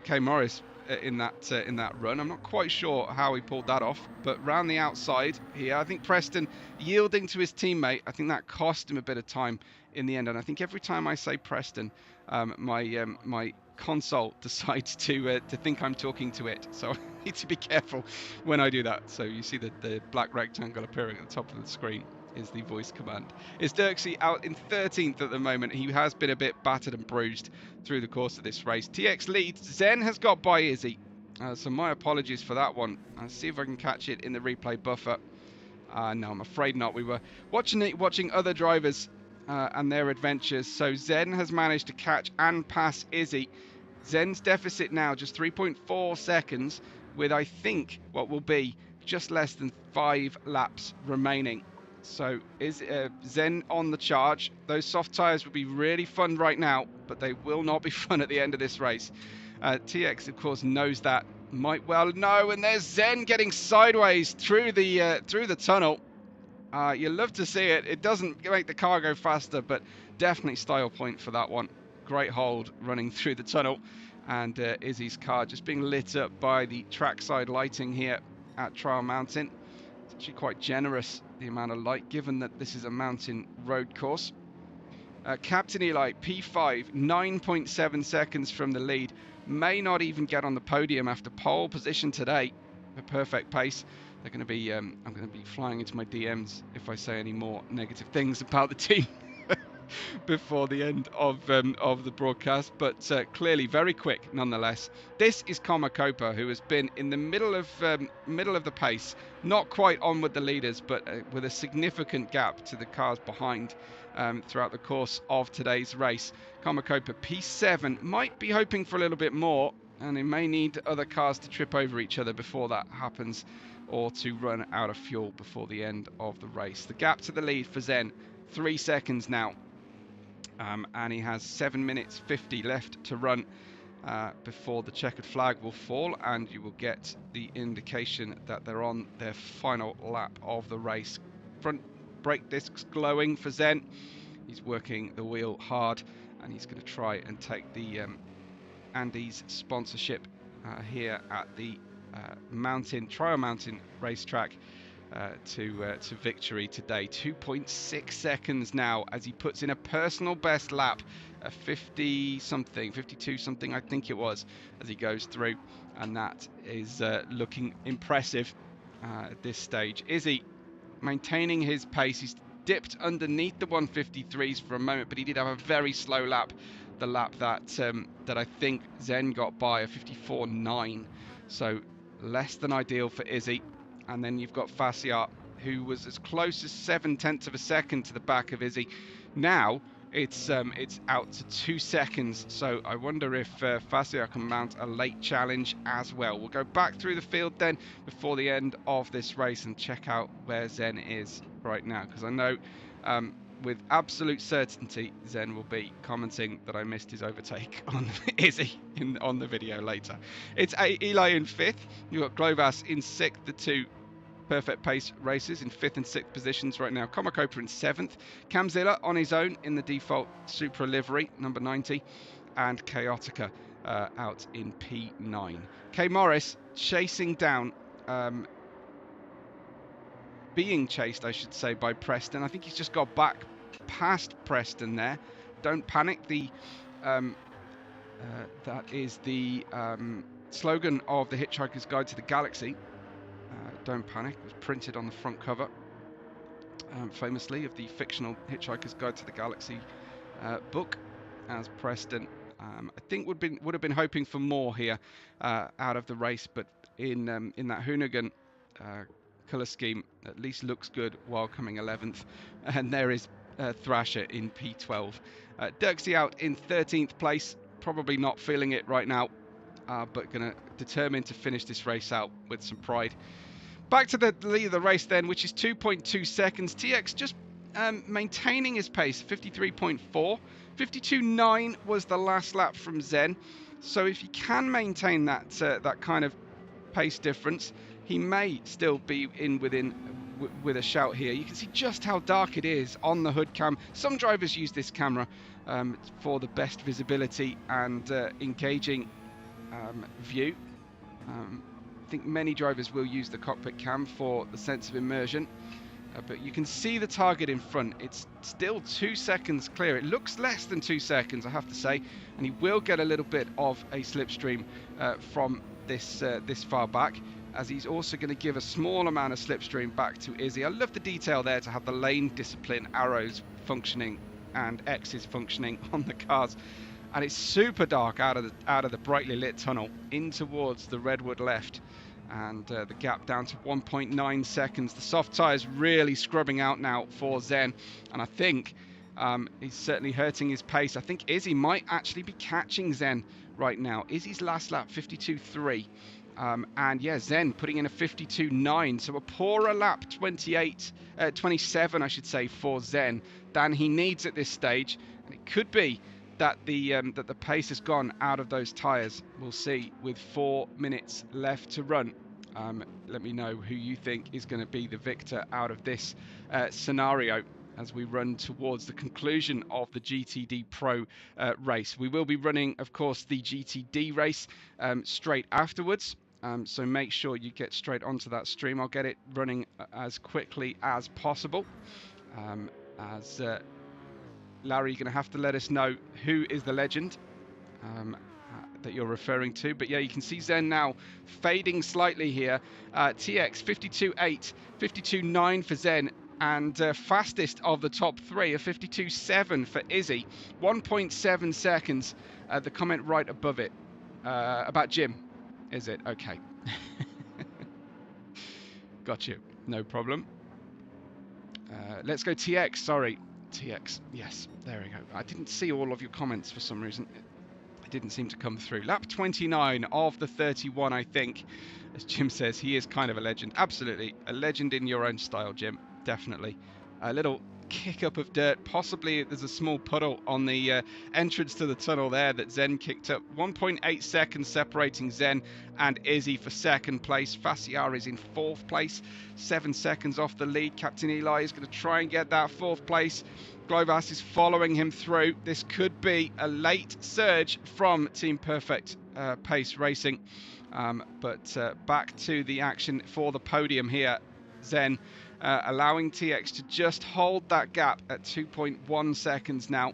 K Morris in that run. I'm not quite sure how he pulled that off, but round the outside here, I think Preston yielding to his teammate, I think that cost him a bit of time in the end. And I think every time I say Preston, my console decides to think I'm talking to it, so I need to be careful when I do that. So you see the black rectangle appearing at the top of the screen is the voice command. Is Dirksy out in 13th at the moment. He has been a bit battered and bruised through the course of this race. TX leads. Zen has got by Izzy, so my apologies for that one. I'll see if I can catch it in the replay buffer. No, I'm afraid not. We were watching other drivers and their adventures. So Zen has managed to catch and pass Izzy. Zen's deficit now just 3.4 seconds with, I think, what will be just less than 5 laps remaining. So is Zen on the charge. Those soft tyres would be really fun right now, but they will not be fun at the end of this race. TX, of course, knows that. Might well know, and there's Zen getting sideways through the tunnel. You love to see it. It doesn't make the car go faster, but definitely style point for that one. Great hold running through the tunnel, and Izzy's car just being lit up by the trackside lighting here at Trial Mountain. It's actually quite generous, the amount of light, given that this is a mountain road course. Captain Eli, P5, 9.7 seconds from the lead. May not even get on the podium after pole position today. A perfect pace. They're going to be, I'm going to be flying into my DMs if I say any more negative things about the team. before the end of the broadcast, but clearly very quick nonetheless. This is Comacopa, who has been in the middle of the pace, not quite on with the leaders, but with a significant gap to the cars behind throughout the course of today's race. Comacopa P7 might be hoping for a little bit more, and he may need other cars to trip over each other before that happens, or to run out of fuel before the end of the race. The gap to the lead for Zen, 3 seconds now, and he has 7 minutes 50 left to run before the checkered flag will fall, and you will get the indication that they're on their final lap of the race. Front brake discs glowing for Zen. He's working the wheel hard, and he's going to try and take the Andes sponsorship here at the Trial Mountain racetrack to victory today. 2.6 seconds now as he puts in a personal best lap, a 50 something, 52 something I think it was, as he goes through, and that is looking impressive at this stage. Izzy maintaining his pace. He's dipped underneath the 153s for a moment, but he did have a very slow lap, the lap that I think Zen got by, a 54.9, so less than ideal for Izzy. And then you've got Fassiart, who was as close as 0.7 of a second to the back of Izzy. Now it's out to 2 seconds, so I wonder if Fassiart can mount a late challenge as well. We'll go back through the field then before the end of this race and check out where Zen is right now, because I know with absolute certainty Zen will be commenting that I missed his overtake on Izzy on the video later. It's Eli in 5th, you've got Glovas in 6th, the two perfect pace racers in 5th and 6th positions right now. Comacopa in 7th, Camzilla on his own in the default Supra livery, number 90, and Chaotica out in P9. K Morris chasing down, being chased I should say, by Preston. I think he's just got back past Preston there. Don't panic, that is the slogan of the Hitchhiker's Guide to the Galaxy. Don't panic, it was printed on the front cover famously of the fictional Hitchhiker's Guide to the Galaxy book, as Preston I think would have been hoping for more here out of the race, but in that Hoonigan colour scheme at least looks good while coming 11th. And there is Thrasher in P12. Dirksy out in 13th place, probably not feeling it right now, but going to determine to finish this race out with some pride. Back to the lead of the race then, which is 2.2 seconds. TX just maintaining his pace, 53.4. 52.9 was the last lap from Zen. So if he can maintain that that kind of pace difference, he may still be in with a shout here. You can see just how dark it is on the hood cam. Some drivers use this camera for the best visibility and engaging view. I think many drivers will use the cockpit cam for the sense of immersion, but you can see the target in front. It's still 2 seconds clear. It looks less than 2 seconds, I have to say, and he will get a little bit of a slipstream from this far back, as he's also going to give a small amount of slipstream back to Izzy. I love the detail there to have the lane discipline arrows functioning and X's functioning on the cars. And it's super dark out of the brightly lit tunnel in towards the redwood left, and the gap down to 1.9 seconds. The soft tyres really scrubbing out now for Zen, and I think he's certainly hurting his pace. I think Izzy might actually be catching Zen right now. Izzy's last lap 52.3, and yeah, Zen putting in a 52.9, so a poorer lap 27 I should say for Zen than he needs at this stage, and it could be that the pace has gone out of those tyres. We'll see with 4 minutes left to run. Let me know who you think is going to be the victor out of this scenario as we run towards the conclusion of the GTDPRO race. We will be running, of course, the GTD race straight afterwards. So make sure you get straight onto that stream. I'll get it running as quickly as possible. Larry, you're going to have to let us know who is the legend that you're referring to. But yeah, you can see Zen now fading slightly here. TX 52.8, 52.9 for Zen. and fastest of the top three, a 52.7 for Izzy, 1.7 seconds. The comment right above it about Jim, is it? Okay. Got you, no problem. Let's go TX, sorry. TX, yes, there we go. I didn't see all of your comments for some reason. It didn't seem to come through. Lap 29 of the 31, I think. As Jim says, he is kind of a legend. Absolutely, a legend in your own style, Jim. Definitely. A little kick up of dirt. Possibly there's a small puddle on the entrance to the tunnel there that Zen kicked up. 1.8 seconds separating Zen and Izzy for second place. Fassiar is in fourth place. 7 seconds off the lead. Captain Eli is going to try and get that fourth place. Glovas is following him through. This could be a late surge from Team Perfect Pace Racing. But back to the action for the podium here. Zen allowing TX to just hold that gap at 2.1 seconds now.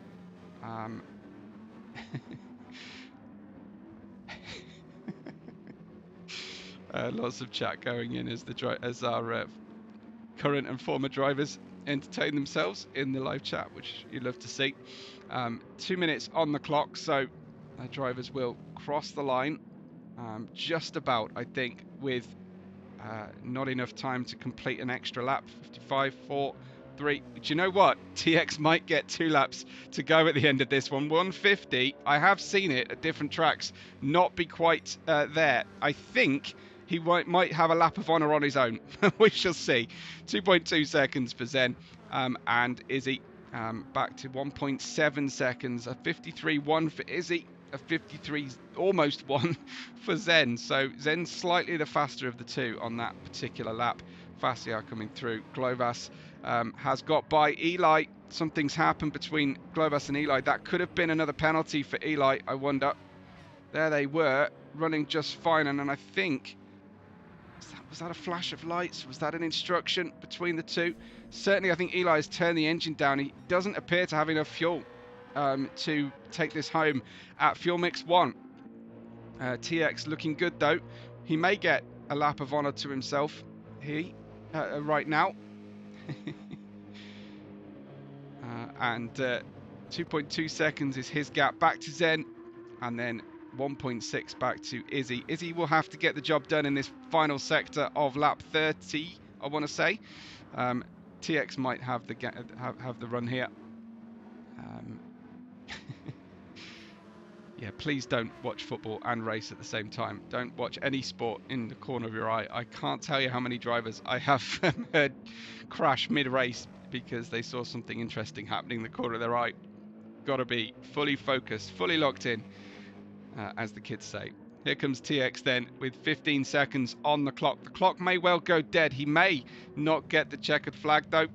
Lots of chat going in as our current and former drivers entertain themselves in the live chat, which you love to see. 2 minutes on the clock, so drivers will cross the line just about, I think, with not enough time to complete an extra lap. 55, 4, 3. Do you know what? TX might get 2 laps to go at the end of this one. 150. I have seen it at different tracks not be quite there. I think he might have a lap of honour on his own. We shall see. 2.2 seconds for Zen and Izzy. Back to 1.7 seconds. A 53.1 for Izzy. A 53, almost 1 for Zen. So Zen's slightly the faster of the two on that particular lap. Fassiar coming through. Glovas has got by Eli. Something's happened between Glovas and Eli. That could have been another penalty for Eli, I wonder. There they were, running just fine. And then I think, was that a flash of lights? Was that an instruction between the two? Certainly, I think Eli has turned the engine down. He doesn't appear to have enough fuel to take this home at fuel mix 1. TX looking good though. He may get a lap of honour to himself right now. And 2.2 seconds is his gap back to Zen, and then 1.6 back to Izzy. Izzy will have to get the job done in this final sector of lap 30, I want to say. TX might have the run here. Yeah, please don't watch football and race at the same time. Don't watch any sport in the corner of your eye. I can't tell you how many drivers I have heard crash mid-race because they saw something interesting happening in the corner of their eye. Got to be fully focused, fully locked in, as the kids say. Here comes TX then with 15 seconds on the clock. The clock may well go dead. He may not get the checkered flag though.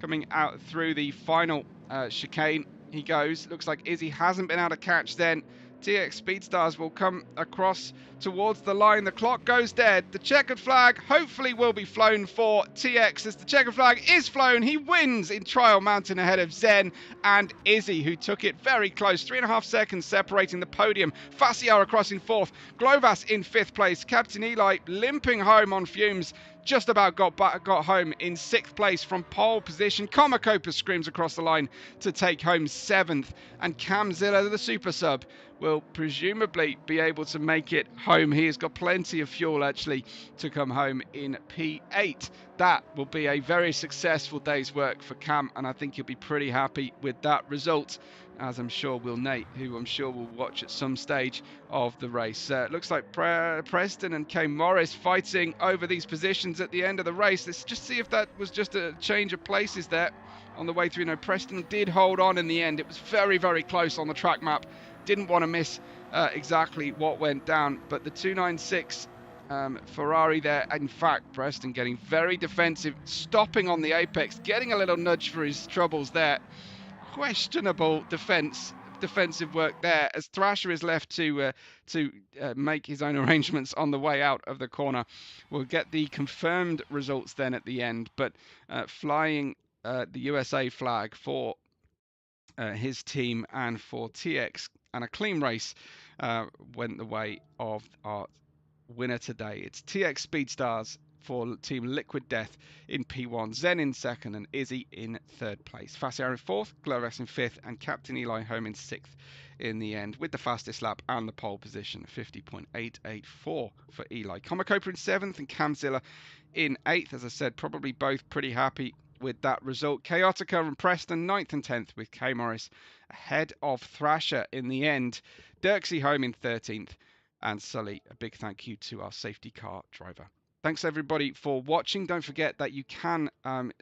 Coming out through the final chicane he goes. Looks like Izzy hasn't been able to catch then. TX Speedstars will come across towards the line. The clock goes dead. The checkered flag hopefully will be flown for TX. As the checkered flag is flown, he wins in Trial Mountain ahead of Zen and Izzy, who took it very close. 3.5 seconds separating the podium. Fassiar across in 4th. Glovas in 5th place. Captain Eli limping home on fumes. Just about got home in 6th place from pole position. Comacopa screams across the line to take home 7th. And Camzilla, the super sub, will presumably be able to make it home. He has got plenty of fuel actually to come home in P8. That will be a very successful day's work for Cam, and I think he'll be pretty happy with that result, as I'm sure will Nate, who I'm sure will watch at some stage of the race. Looks like Preston and K. Morris fighting over these positions at the end of the race. Let's just see if that was just a change of places there on the way through. No, Preston did hold on in the end. It was very, very close on the track map. Didn't want to miss exactly what went down, but the 296 Ferrari there, in fact, Preston getting very defensive, stopping on the apex, getting a little nudge for his troubles there. Questionable defensive work there, as Thrasher is left to make his own arrangements on the way out of the corner. We'll get the confirmed results then at the end, but flying the USA flag for his team and for TX, and a clean race went the way of our winner today. It's TX Speedstars for Team Liquid Death in P1, Zen in second, and Izzy in third place. Fassier in fourth, Gloress in fifth, and Captain Eli home in sixth in the end, with the fastest lap and the pole position, 50.884 for Eli. Comacopa in seventh, and Camzilla in eighth. As I said, probably both pretty happy with that result. Chaotica and Preston 9th and 10th, with K Morris ahead of Thrasher in the end. Dirksey home in 13th, and Sully, a big thank you to our safety car driver. Thanks everybody for watching. Don't forget that you can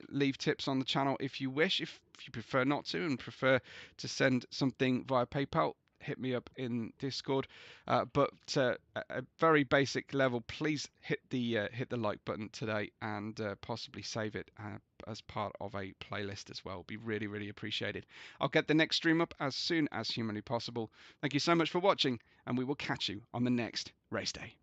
leave tips on the channel if you wish. If you prefer not to and prefer to send something via PayPal, hit me up in Discord. But at a very basic level, please hit the like button today, and possibly save it as part of a playlist as well. It'll be really, really appreciated. I'll get the next stream up as soon as humanly possible. Thank you so much for watching, and we will catch you on the next race day.